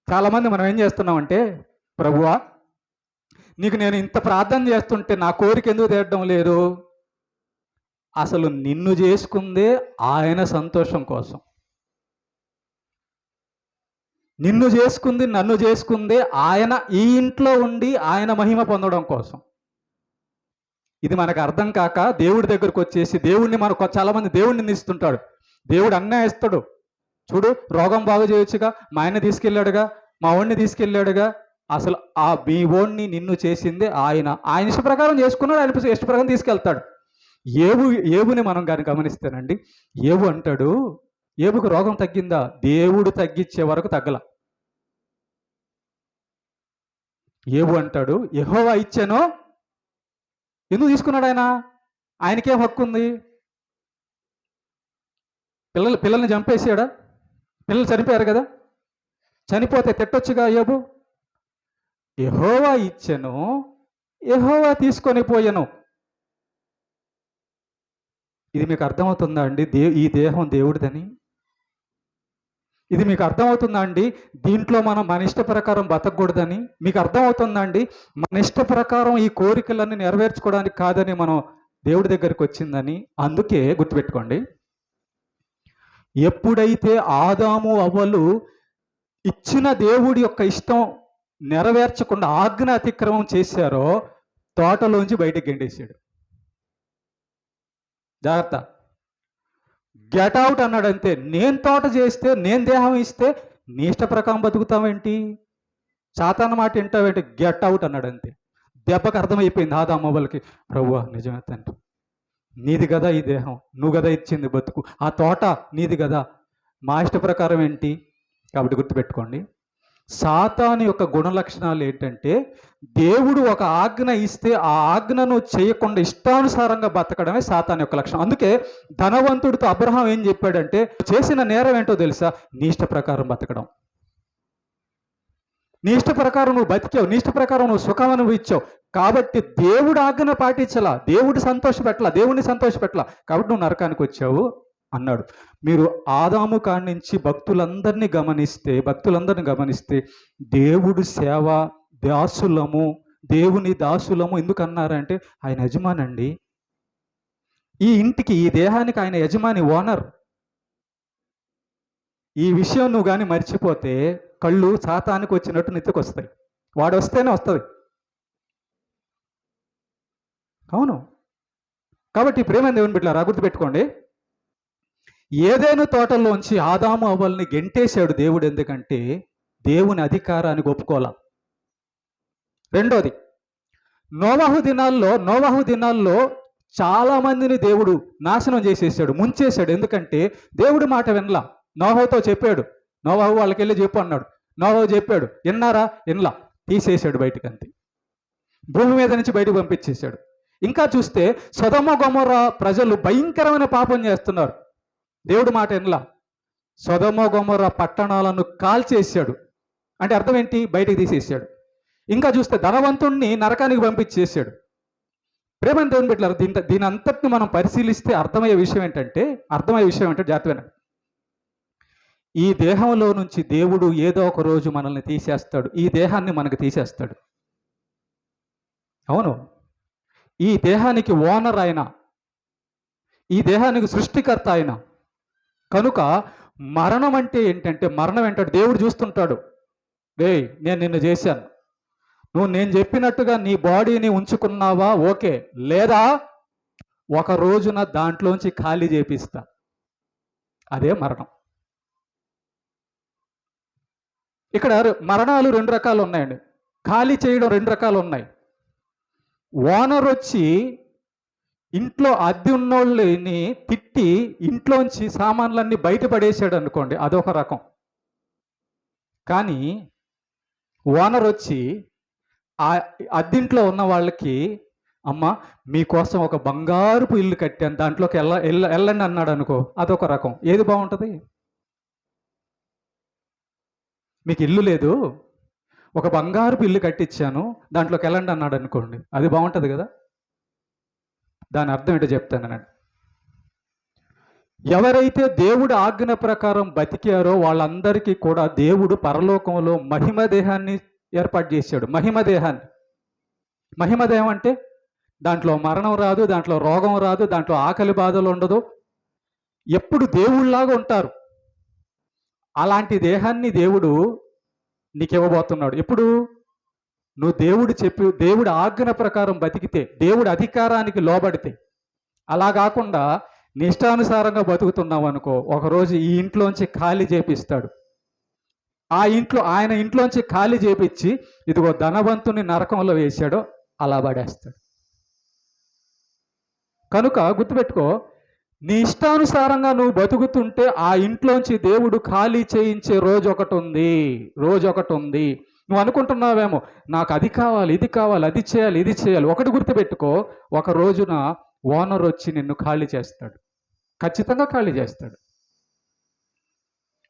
చాలామంది మనం ఏం చేస్తున్నామంటే, ప్రభువా నీకు నేను ఇంత ప్రార్థన చేస్తుంటే నా కోరిక ఎందుకు తీరడం లేదు? అసలు నిన్ను చేసుకుందే ఆయన సంతోషం కోసం. నిన్ను చేసుకుంది, నన్ను చేసుకుందే ఆయన ఈ ఇంట్లో ఉండి ఆయన మహిమ పొందడం కోసం. ఇది మనకు అర్థం కాక దేవుడి దగ్గరకు వచ్చేసి దేవుడిని చాలామంది దేవుడిని నిందిస్తుంటాడు. దేవుడు అన్నే ఇస్తాడు. చూడు, రోగం బాగు చేయొచ్చుగా, మా ఆయన తీసుకెళ్ళాడుగా, మా ఓడిని తీసుకెళ్ళాడుగా. అసలు మీ ఓడిని నిన్ను చేసిందే ఆయన ఇష్ట ప్రకారం చేసుకున్నాడు, ఆయన ఇష్ట ప్రకారం తీసుకెళ్తాడు. ఏబుని మనం కానీ గమనిస్తేనండి, ఏబు అంటాడు, ఏబుకు రోగం తగ్గిందా? దేవుడు తగ్గించే వరకు తగ్గల. ఏబు అంటాడు, యెహోవా ఇచ్చానో. ఎందుకు తీసుకున్నాడు ఆయన? ఆయనకేం హక్కు ఉంది? పిల్లల్ని చంపేసాడా? పిల్లలు చనిపోయారు కదా, చనిపోతే తిట్టొచ్చుగా యోబు. యెహోవా ఇచ్చెను, యెహోవా తీసుకొని పోయెను. ఇది మీకు అర్థమవుతుందా అండి? ఈ దేహం దేవుడిదని. ఇది మీకు అర్థమవుతుందా అండి? దీంట్లో మనం మన ఇష్ట ప్రకారం బతకూడదని మీకు అర్థమవుతుందా అండి? మన ఇష్ట ప్రకారం ఈ కోరికలన్నీ నెరవేర్చుకోవడానికి కాదని మనం దేవుడి దగ్గరికి వచ్చిందని. అందుకే గుర్తుపెట్టుకోండి, ఎప్పుడైతే ఆదాము అవ్వలు ఇచ్చిన దేవుడి యొక్క ఇష్టం నెరవేర్చకుండా ఆజ్ఞ అతిక్రమం చేశారో తోటలోంచి బయటకు గెండేశాడు. జాగ్రత్త, గెట్ అవుట్ అన్నాడు అంతే. నేను తోట చేస్తే, నేను దేహం ఇస్తే నీ ఇష్ట ప్రకారం బతుకుతావేంటి? సాతాను మాట వింటావేంటి? గెట్ అవుట్ అన్నాడు అంతే. దెబ్బకు అర్థమైపోయింది ఆదాము అవ్వలకి, ప్రభువా నిజమే తండ్రి, నీది కదా ఈ దేహం, నువ్వు కదా ఇచ్చింది బతుకు, ఆ తోట నీది కదా, మా ఇష్ట ప్రకారం ఏంటి? కాబట్టి గుర్తుపెట్టుకోండి, సాతాను యొక్క గుణ లక్షణాలు ఏంటంటే, దేవుడు ఒక ఆజ్ఞ ఇస్తే ఆ ఆజ్ఞను చేయకుండా ఇష్టానుసారంగా బతకడమే సాతాను యొక్క లక్షణం. అందుకే ధనవంతుడితో అబ్రహాం ఏం చెప్పాడంటే, చేసిన నేరం ఏంటో తెలుసా? నీ ఇష్ట ప్రకారం బతకడం. నీ ఇష్ట ప్రకారం నువ్వు బతికావు, నీ ఇష్ట ప్రకారం నువ్వు సుఖం అనుభవించావు, కాబట్టి దేవుడు ఆజ్ఞ పాటించలా, దేవుడు సంతోషపెట్టలా, దేవుడిని సంతోషపెట్టలా, కాబట్టి నువ్వు నరకానికి వచ్చావు అన్నాడు. మీరు ఆదాము కాడి నుంచి భక్తులందరినీ గమనిస్తే దేవుడు సేవ దాసులము, దేవుని దాసులము ఎందుకు అన్నారంటే ఆయన యజమాని అండి. ఈ ఇంటికి, ఈ దేహానికి ఆయన యజమాని, ఓనర్. ఈ విషయం నువ్వు కానీ మర్చిపోతే కళ్ళు సాతానికి వచ్చినట్టు నెత్తుకొస్తాయి. వాడు వస్తేనే వస్తుంది. అవును. కాబట్టి ప్రేమ దేవుని బిడ్డలారా గుర్తుపెట్టుకోండి, ఏదైనా తోటల్లోంచి ఆదాము అవ్వల్ని గెంటేశాడు దేవుడు. ఎందుకంటే దేవుని అధికారానికి ఒప్పుకోలా. రెండోది, నోవాహు దినాల్లో చాలా మందిని దేవుడు నాశనం చేసేసాడు, ముంచేశాడు. ఎందుకంటే దేవుడి మాట వినలా. నోవాహుతో చెప్పాడు, నోవాహు వాళ్ళకి వెళ్ళి చెప్పు అన్నాడు. నోవాహు చెప్పాడు, విన్నారా? వినలా. తీసేశాడు బయటకు, అంతే. భూమి మీద నుంచి బయటకు పంపించేశాడు. ఇంకా చూస్తే సొదొమ గొమొర్రా ప్రజలు భయంకరమైన పాపం చేస్తున్నారు, దేవుడి మాట వినలా. సొదొమ గొమొర్రా పట్టణాలను కాల్చేశాడు. అంటే అర్థం ఏంటి? బయటికి తీసేసాడు. ఇంకా చూస్తే ధనవంతుణ్ణి నరకానికి పంపించేసాడు. ప్రేమని దేవుని బిడ్డలారా, దీని అంతటిని మనం పరిశీలిస్తే అర్థమయ్యే విషయం ఏంటంటే జాగ్రత్తగా, ఈ దేహంలో నుంచి దేవుడు ఏదో ఒక రోజు మనల్ని తీసేస్తాడు. ఈ దేహాన్ని మనకు తీసేస్తాడు. అవును. ఈ దేహానికి ఓనర్ ఆయన, ఈ దేహానికి సృష్టికర్త ఆయన. కనుక మరణం అంటే ఏంటంటే, మరణం ఏంటంటే దేవుడు చూస్తుంటాడు, నేను నిన్ను చేశాను, నువ్వు నేను చెప్పినట్టుగా నీ బాడీని ఉంచుకున్నావా? ఓకే. లేదా ఒక రోజున దాంట్లోంచి ఖాళీ చేపిస్తా. అదే మరణం. ఇక్కడ మరణాలు రెండు రకాలు ఉన్నాయండి. ఖాళీ చేయడం రెండు రకాలు ఉన్నాయి. ఓనర్ వచ్చి ఇంట్లో అద్దె ఉన్నోళ్ళని తిట్టి ఇంట్లోంచి సామాన్లన్నీ బయటపడేసాడు అనుకోండి, అదొక రకం. కానీ ఓనర్ వచ్చి ఆ అద్దింట్లో ఉన్న వాళ్ళకి, అమ్మ మీకోసం ఒక బంగారుపు ఇల్లు కట్టాను, దాంట్లోకి వెళ్ళండి అన్నాడు అనుకో, అదొక రకం. ఏది బాగుంటుంది? మీకు ఇల్లు లేదు, ఒక బంగారుపు ఇల్లు కట్టించాను, దాంట్లోకి వెళ్ళండి అన్నాడు అనుకోండి, అది బాగుంటుంది కదా? దాని అర్థం ఏంటో చెప్తానండి. ఎవరైతే దేవుడి ఆజ్ఞ ప్రకారం బతికారో వాళ్ళందరికీ కూడా దేవుడు పరలోకంలో మహిమ దేహాన్ని ఏర్పాటు చేశాడు. మహిమ దేహం అంటే దాంట్లో మరణం రాదు, దాంట్లో రోగం రాదు, దాంట్లో ఆకలి బాధలు ఉండదు, ఎప్పుడు దేవుళ్ళలాగా ఉంటారు. అలాంటి దేహాన్ని దేవుడు నీకు ఇవ్వబోతున్నాడు. ఎప్పుడు? నువ్వు దేవుడి ఆజ్ఞ ప్రకారం బతికితే, దేవుడి అధికారానికి లోబడితే. అలా కాకుండా నీ ఇష్టానుసారంగా బతుకుతున్నావు అనుకో, ఒకరోజు ఈ ఇంట్లోంచి ఖాళీ చేపిస్తాడు. ఆయన ఇంట్లోంచి ఖాళీ చేపించి, ఇదిగో ధనవంతుని నరకంలో వేశాడో అలా పడేస్తాడు. కనుక గుర్తుపెట్టుకో, నీ ఇష్టానుసారంగా నువ్వు బతుకుతుంటే ఆ ఇంట్లోంచి దేవుడు ఖాళీ చేయించే రోజు ఒకటి ఉంది. నువ్వు అనుకుంటున్నావేమో, నాకు అది కావాలి, ఇది కావాలి, అది చేయాలి, ఇది చేయాలి. ఒకటి గుర్తుపెట్టుకో, ఒక రోజున ఓనర్ వచ్చి నిన్ను ఖాళీ చేస్తాడు, ఖచ్చితంగా ఖాళీ చేస్తాడు.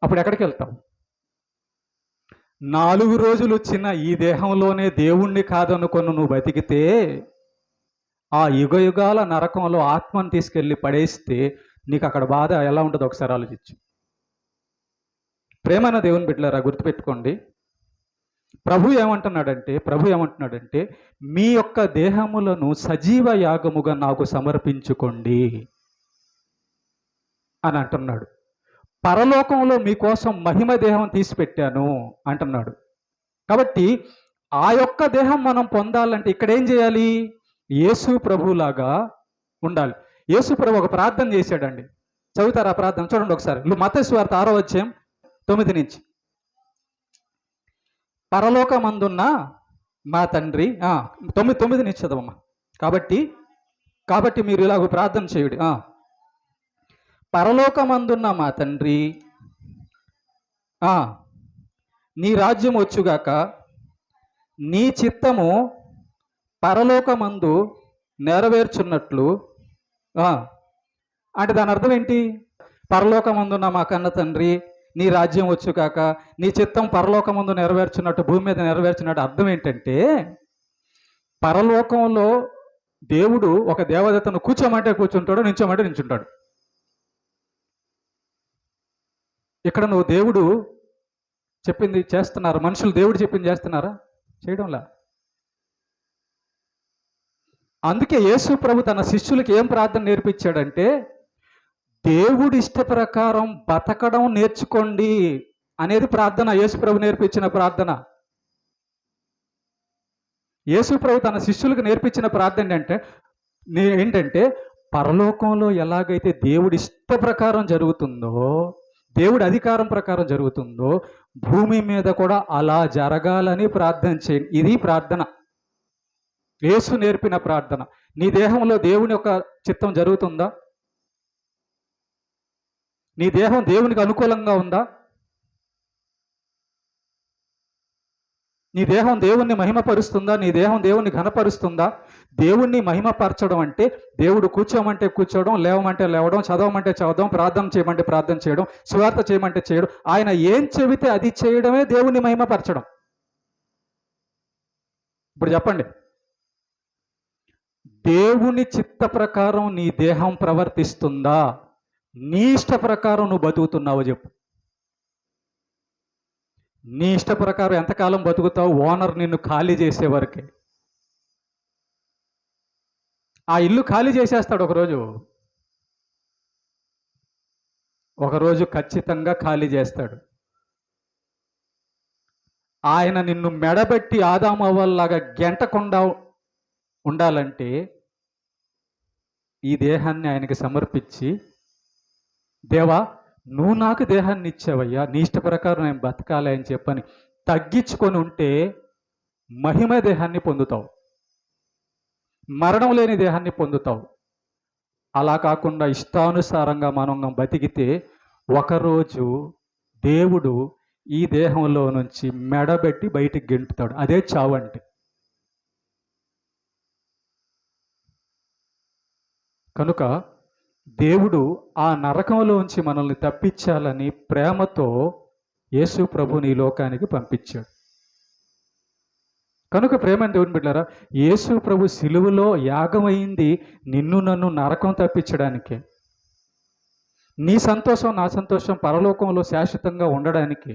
అప్పుడు ఎక్కడికి వెళ్తావు? 4 రోజులు వచ్చిన ఈ దేహంలోనే దేవుణ్ణి కాదనుకొని నువ్వు బతికితే, ఆ యుగయుగాల నరకంలో ఆత్మను తీసుకెళ్ళి పడేస్తే నీకు అక్కడ బాధ ఎలా ఉంటుందో ఒకసారి ఆలోచించు. ప్రేమైన దేవుని బిడ్డలారా, గుర్తుపెట్టుకోండి, ప్రభు ఏమంటున్నాడంటే మీ యొక్క దేహములను సజీవ యాగముగా నాకు సమర్పించుకోండి అని అంటున్నాడు. పరలోకంలో మీకోసం మహిమ దేహం తీసిపెట్టాను అంటున్నాడు. కాబట్టి ఆ యొక్క దేహం మనం పొందాలంటే ఇక్కడ ఏం చేయాలి? యేసు ప్రభులాగా ఉండాలి. యేసు ప్రభు ఒక ప్రార్థన చేశాడండి. చదువుతారు ఆ ప్రార్థన? చూడండి ఒకసారి. మత్తయి సువార్త 6వ అధ్యాయం 9 నుంచి. పరలోకమందున్న మా తండ్రి, 9 నుంచి చదవమ్మా. కాబట్టి మీరు ఇలాగ ప్రార్థన చేయుడి. పరలోకమందున్న మా తండ్రి, నీ రాజ్యం వచ్చుగాక, నీ చిత్తము పరలోకమందు నెరవేర్చున్నట్లు. అంటే దాని అర్థం ఏంటి? పరలోకమందున్న మా కన్న తండ్రి, నీ రాజ్యం వచ్చుగాక, నీ చిత్తం పరలోకమందు నెరవేర్చున్నట్టు భూమి మీద నెరవేర్చున్నట్టు. అర్థం ఏంటంటే, పరలోకంలో దేవుడు ఒక దేవదత్తను కూర్చోమంటే కూర్చుంటాడు, నించోమంటే నించుంటాడు. ఇక్కడ నువ్వు దేవుడు చెప్పింది చేస్తున్నారు, మనుషులు దేవుడు చెప్పింది చేస్తున్నారా? చేయడంలా. అందుకే యేసు ప్రభు తన శిష్యులకి ఏం ప్రార్థన నేర్పించాడంటే, దేవుడి ఇష్ట ప్రకారం బతకడం నేర్చుకోండి అనేది ప్రార్థన. యేసు ప్రభు నేర్పించిన ప్రార్థన. యేసు ప్రభు తన శిష్యులకు నేర్పించిన ప్రార్థన ఏంటంటే పరలోకంలో ఎలాగైతే దేవుడి ఇష్ట ప్రకారం జరుగుతుందో, దేవుడి అధికారం ప్రకారం జరుగుతుందో, భూమి మీద కూడా అలా జరగాలని ప్రార్థన చేయండి. ఇది ప్రార్థన, యేసు నేర్పిన ప్రార్థన. నీ దేహంలో దేవుని యొక్క చిత్తం జరుగుతుందా? నీ దేహం దేవునికి అనుకూలంగా ఉందా? నీ దేహం దేవుణ్ణి మహిమపరుస్తుందా? నీ దేహం దేవుణ్ణి ఘనపరుస్తుందా? దేవుణ్ణి మహిమపరచడం అంటే దేవుడు కూర్చోమంటే కూర్చోవడం, లేవమంటే లేవడం, చదవమంటే చదవడం, ప్రార్థన చేయమంటే ప్రార్థన చేయడం, సువార్త చేయమంటే చేయడం. ఆయన ఏం చెబితే అది చేయడమే దేవుణ్ణి మహిమపరచడం. ఇప్పుడు చెప్పండి, దేవుని చిత్త ప్రకారం నీ దేహం ప్రవర్తిస్తుందా? నీ ఇష్ట ప్రకారం నువ్వు బతుకుతున్నావో చెప్పు. నీ ఇష్ట ప్రకారం ఎంతకాలం బతుకుతావు? ఓనర్ నిన్ను ఖాళీ చేసే వరకే. ఆ ఇల్లు ఖాళీ చేసేస్తాడు ఒకరోజు ఖచ్చితంగా ఖాళీ చేస్తాడు. ఆయన నిన్ను మెడబెట్టి ఆదాము అవ్వల్లాగా గెంటకుండా ఉండాలంటే ఈ దేహాన్ని ఆయనకి సమర్పించి, దేవా నువ్వు నాకు దేహాన్ని ఇచ్చావయ్యా, నీ ఇష్ట ప్రకారం నేను బతకాలి అని చెప్పని తగ్గించుకొని ఉంటే మహిమ దేహాన్ని పొందుతావు, మరణం లేని దేహాన్ని పొందుతావు. అలా కాకుండా ఇష్టానుసారంగా మనం బతికితే ఒకరోజు దేవుడు ఈ దేహంలో నుంచి మెడబెట్టి బయటికి గెంటుతాడు. అదే చావు అంటే. కనుక దేవుడు ఆ నరకంలోంచి మనల్ని తప్పించాలని ప్రేమతో యేసు ప్రభుని ఈ లోకానికి పంపించాడు. కనుక ప్రేమ దేవుని బిడ్డలారా, యేసు ప్రభు సిలువలో యాగమైంది నిన్ను నన్ను నరకం తప్పించడానికే. నీ సంతోషం నా సంతోషం పరలోకంలో శాశ్వతంగా ఉండడానికి.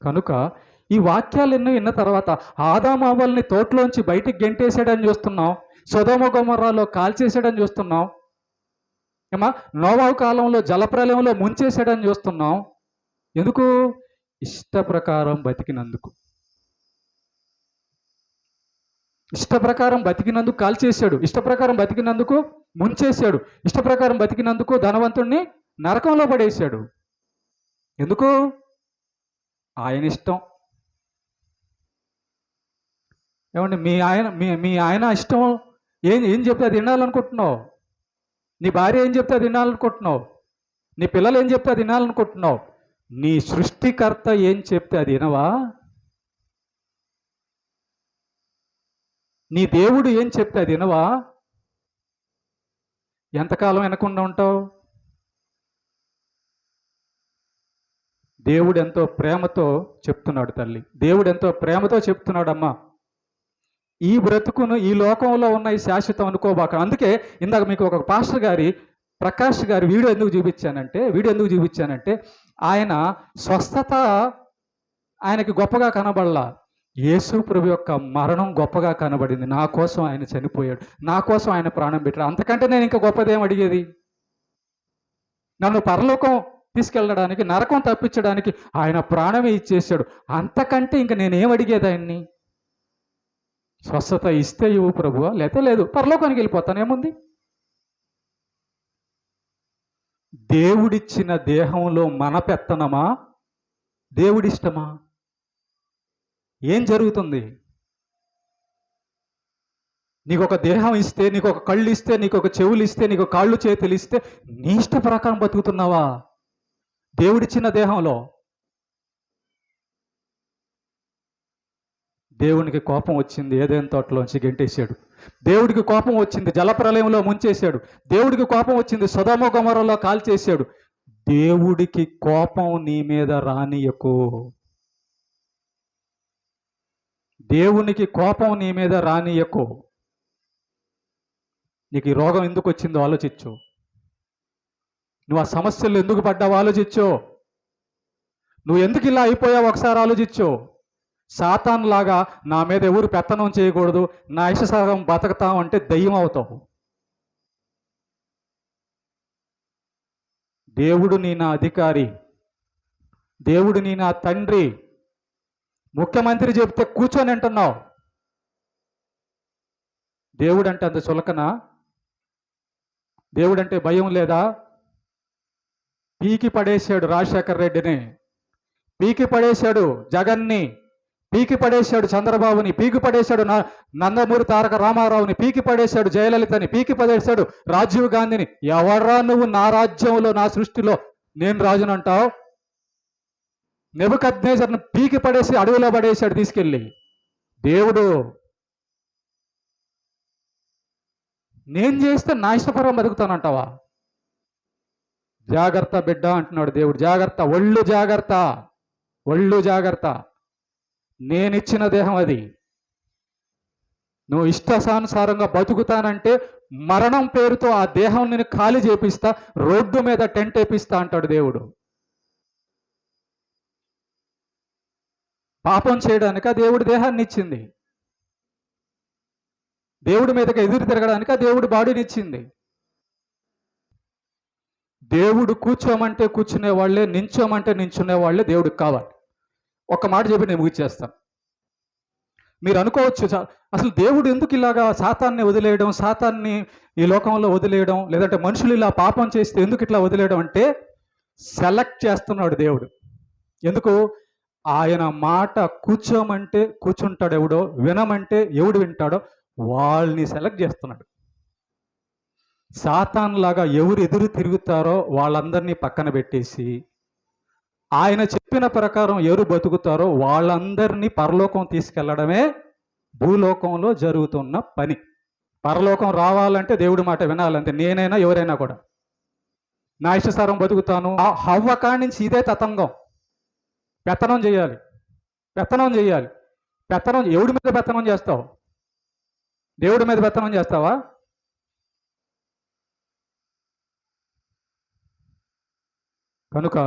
కనుక ఈ వాక్యాలన్నీ విన్న తర్వాత ఆదాము అవ్వల్ని తోటలోంచి బయటికి గెంటేసాడని చూస్తున్నాం, సొదొమ గొమొర్రాలో కాల్చేసాడని చూస్తున్నాం, నోవాహు కాలంలో జలప్రలయంలో ముంచేసాడని చూస్తున్నాం. ఎందుకు? ఇష్ట ప్రకారం బతికినందుకు. ఇష్ట ప్రకారం బతికినందుకు కాల్చేశాడు, ఇష్ట ప్రకారం బతికినందుకు ముంచేశాడు, ఇష్ట ప్రకారం బతికినందుకు ధనవంతుణ్ణి నరకంలో పడేశాడు. ఎందుకు? ఆయన ఇష్టం. ఏమండి, మీ ఆయన ఇష్టం ఏం చెప్తే అది వినాలనుకుంటున్నావు? నీ భార్య ఏం చెప్తే అది వినాలనుకుంటున్నావు? నీ పిల్లలు ఏం చెప్తే అది వినాలనుకుంటున్నావు? నీ సృష్టికర్త ఏం చెప్తే అది వినవా? నీ దేవుడు ఏం చెప్తే అది వినవా? ఎంతకాలం వినకుండా ఉంటావు? దేవుడు ఎంతో ప్రేమతో చెప్తున్నాడు తల్లి, దేవుడు ఎంతో ప్రేమతో చెప్తున్నాడు అమ్మా, ఈ బ్రతుకును ఈ లోకంలో ఉన్న ఈ శాశ్వతం అనుకోబాక. అందుకే ఇందాక మీకు ఒక పాస్టర్ గారి ప్రకాష్ గారి వీడియో ఎందుకు చూపించానంటే ఆయన స్వస్థత ఆయనకి గొప్పగా కనబడలా, యేసు ప్రభు యొక్క మరణం గొప్పగా కనబడింది. నా కోసం ఆయన చనిపోయాడు, నా కోసం ఆయన ప్రాణం పెట్టాడు. అంతకంటే నేను ఇంకా గొప్పదేం అడిగేది? నన్ను పరలోకం తీసుకెళ్ళడానికి, నరకం తప్పించడానికి ఆయన ప్రాణమే ఇచ్చేసాడు. అంతకంటే ఇంక నేనేం అడిగేది ఆయన్ని? స్వస్థత ఇస్తే ఇవ్వు ప్రభువా, లేతే లేదు, పరలోకానికి వెళ్ళిపోతాను, ఏముంది? దేవుడిచ్చిన దేహంలో మన పెత్తనమా, దేవుడిష్టమా? ఏం జరుగుతుంది? నీకు ఒక దేహం ఇస్తే, నీకు ఒక కళ్ళు ఇస్తే, నీకు ఒక చెవులు ఇస్తే, నీకు కాళ్ళు చేతులు ఇస్తే నీ ఇష్ట ప్రకారం బతుకుతున్నావా? దేవుడిచ్చిన దేహంలో దేవునికి కోపం వచ్చింది, ఏదైనా తోటలోంచి గెంటేశాడు. దేవుడికి కోపం వచ్చింది, జలప్రలయంలో ముంచేశాడు. దేవుడికి కోపం వచ్చింది, సొదొమ గొమొర్రాలో కాల్చేశాడు. దేవుడికి కోపం నీ మీద రానియకు. దేవునికి కోపం నీ మీద రానియకు. నీకు ఈ రోగం ఎందుకు వచ్చిందో ఆలోచించు. నువ్వు ఆ సమస్యలు ఎందుకు పడ్డావో ఆలోచించు. నువ్వు ఎందుకు ఇలా అయిపోయావు ఒకసారి ఆలోచించు. సాతాన్ లాగా నా మీద ఎవరు పెత్తనం చేయకూడదు, నా ఇష్టసారం బతకతాం అంటే దయ్యం అవుతావు. దేవుడు నీ నా అధికారి, దేవుడు నీ నా తండ్రి. ముఖ్యమంత్రి చెప్తే కూర్చొని అంటున్నావు, దేవుడు అంటే అంత చులకనా? దేవుడు అంటే భయం లేదా? పీకి పడేశాడు రాజశేఖర్ రెడ్డిని, పీకి పడేశాడు జగన్ని, పీకి పడేశాడు చంద్రబాబుని, పీకి పడేశాడు నందమూరి తారక రామారావుని, పీకి పడేశాడు జయలలితని, పీకి పడేశాడు రాజీవ్ గాంధీని. ఎవడ్రా నువ్వు నా రాజ్యంలో నా సృష్టిలో నేను రాజునంటావు? నెబుకద్నెజర్ను పీకి పడేసి అడవిలో పడేశాడు తీసుకెళ్ళి దేవుడు. నేను చేస్తే నా ఇష్టపరం బతుకుతానంటావా? జాగ్రత్త బిడ్డ అంటున్నాడు దేవుడు. జాగ్రత్త, ఒళ్ళు జాగ్రత్త, ఒళ్ళు జాగ్రత్త. నేనిచ్చిన దేహం అది. నువ్వు ఇష్టానుసారంగా బతుకుతానంటే మరణం పేరుతో ఆ దేహం నేను ఖాళీ చేపిస్తా, రోడ్డు మీద టెంట్ వేపిస్తా అంటాడు దేవుడు. పాపం చేయడానికి ఆ దేవుడు దేహాన్ని ఇచ్చింది, దేవుడి మీదకి ఎదురు తిరగడానికి ఆ దేవుడు బాడీని ఇచ్చింది. దేవుడు కూర్చోమంటే కూర్చునే వాళ్ళే, నించోమంటే నించునే వాళ్ళే దేవుడికి కావాలి. ఒక్క మాట చెప్పి నేను ముగిచ్చేస్తాను. మీరు అనుకోవచ్చు, అసలు దేవుడు ఎందుకు ఇలాగా సాతాన్ని వదిలేయడం, సాతాన్ని ఈ లోకంలో వదిలేయడం, లేదంటే మనుషులు ఇలా పాపం చేస్తే ఎందుకు ఇట్లా వదిలేయడం అంటే సెలెక్ట్ చేస్తున్నాడు దేవుడు. ఎందుకు? ఆయన మాట కూర్చోమంటే కూర్చుంటాడు ఎవడో, వినమంటే ఎవడు వింటాడో వాళ్ళని సెలెక్ట్ చేస్తున్నాడు. సాతాన్ లాగా ఎవరు ఎదురు తిరుగుతారో వాళ్ళందరినీ పక్కన పెట్టేసి ఆయన చెప్పిన ప్రకారం ఎవరు బతుకుతారో వాళ్ళందరినీ పరలోకం తీసుకెళ్లడమే భూలోకంలో జరుగుతున్న పని. పరలోకం రావాలంటే దేవుడి మాట వినాలంటే నేనైనా ఎవరైనా కూడా. నా ఇష్టసారం బతుకుతాను, హవ్వ కాడి నుంచి ఇదే తతంగం. పెత్తనం చేయాలి, పెత్తనం చేయాలి, పెత్తనం. ఎవడి మీద పెత్తనం చేస్తావు? దేవుడి మీద పెత్తనం చేస్తావా? కనుక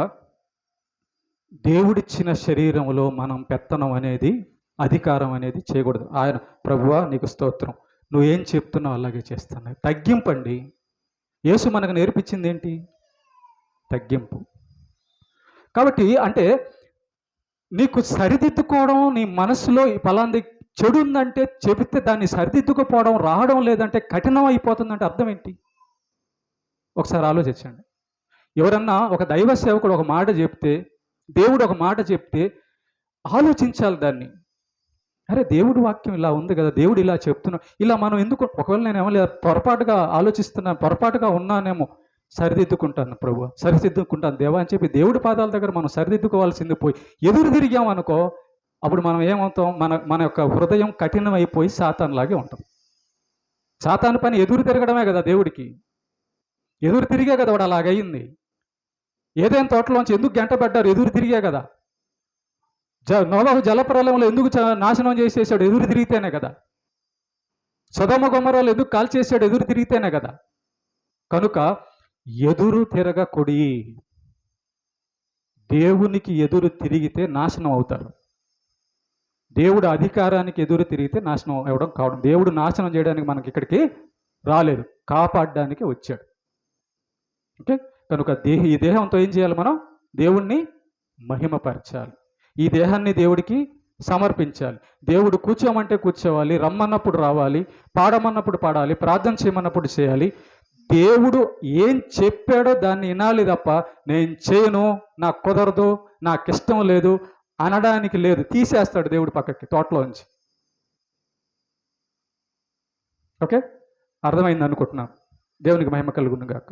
దేవుడిచ్చిన శరీరంలో మనం పెత్తనం అనేది, అధికారం అనేది చేయకూడదు. ఆయన ప్రభువా నీకు స్తోత్రం, నువ్వేం చెప్తున్నావు అలాగే చేస్తాను. తగ్గింపండి. యేసు మనకు నేర్పించింది ఏంటి? తగ్గింపు. కాబట్టి అంటే నీకు సరిదిద్దుకోవడం, నీ మనసులో ఈ ఫలాంది చెడు ఉందంటే చెబితే దాన్ని సరిదిద్దుకుపోవడం రావడం లేదంటే కఠినం అయిపోతుందంటే అర్థం ఏంటి? ఒకసారి ఆలోచించండి. ఎవరన్నా ఒక దైవ సేవకుడు ఒక మాట చెప్తే, దేవుడు ఒక మాట చెప్తే ఆలోచించాలి దాన్ని. అరే దేవుడి వాక్యం ఇలా ఉంది కదా, దేవుడు ఇలా చెప్తున్నా, ఇలా మనం ఎందుకు, ఒకవేళ నేనేమో లేదా పొరపాటుగా ఆలోచిస్తున్నాను, పొరపాటుగా ఉన్నానేమో, సరిదిద్దుకుంటాను ప్రభు, సరిదిద్దుకుంటాను దేవా అని చెప్పి దేవుడి పాదాల దగ్గర మనం సరిదిద్దుకోవాల్సింది పోయి ఎదురు తిరిగామనుకో, అప్పుడు మనం ఏమవుతాం? మన యొక్క హృదయం కఠినమైపోయి సాతానులాగే ఉంటాం. సాతాను పని ఎదురు తిరగడమే కదా దేవుడికి. ఎదురు తిరిగే కదా వాడు అలాగయింది. ఏదైనా తోటలోంచి ఎందుకు గంటపడ్డారు? ఎదురు తిరిగే కదా. నోవహు జలప్రలయంలో ఎందుకు నాశనం చేసేసాడు? ఎదురు తిరిగితేనే కదా. సొదొమ గొమొర్రాలు ఎందుకు కాల్చేసాడు? ఎదురు తిరిగితేనే కదా. కనుక ఎదురు తిరగకుడి. దేవునికి ఎదురు తిరిగితే నాశనం అవుతారు. దేవుడు అధికారానికి ఎదురు తిరిగితే నాశనం అవ్వడం కావడం. దేవుడు నాశనం చేయడానికి మనకి ఇక్కడికి రాలేదు, కాపాడడానికి వచ్చాడు. ఓకే, కనుక ఈ దేహంతో ఏం చేయాలి? మనం దేవుణ్ణి మహిమపరచాలి. ఈ దేహాన్ని దేవుడికి సమర్పించాలి. దేవుడు కూర్చోమంటే కూర్చోవాలి, రమ్మన్నప్పుడు రావాలి, పాడమన్నప్పుడు పాడాలి, ప్రార్థన చేయమన్నప్పుడు చేయాలి. దేవుడు ఏం చెప్పాడో దాన్ని వినాలి తప్ప నేను చేయను, నాకు కుదరదు, నాకు ఇష్టం లేదు అనడానికి లేదు. తీసేస్తాడు దేవుడు పక్కకి, తోటలో నుంచి. ఓకే, అర్థమైంది అనుకుంటున్నాను. దేవునికి మహిమ కలుగును గాక.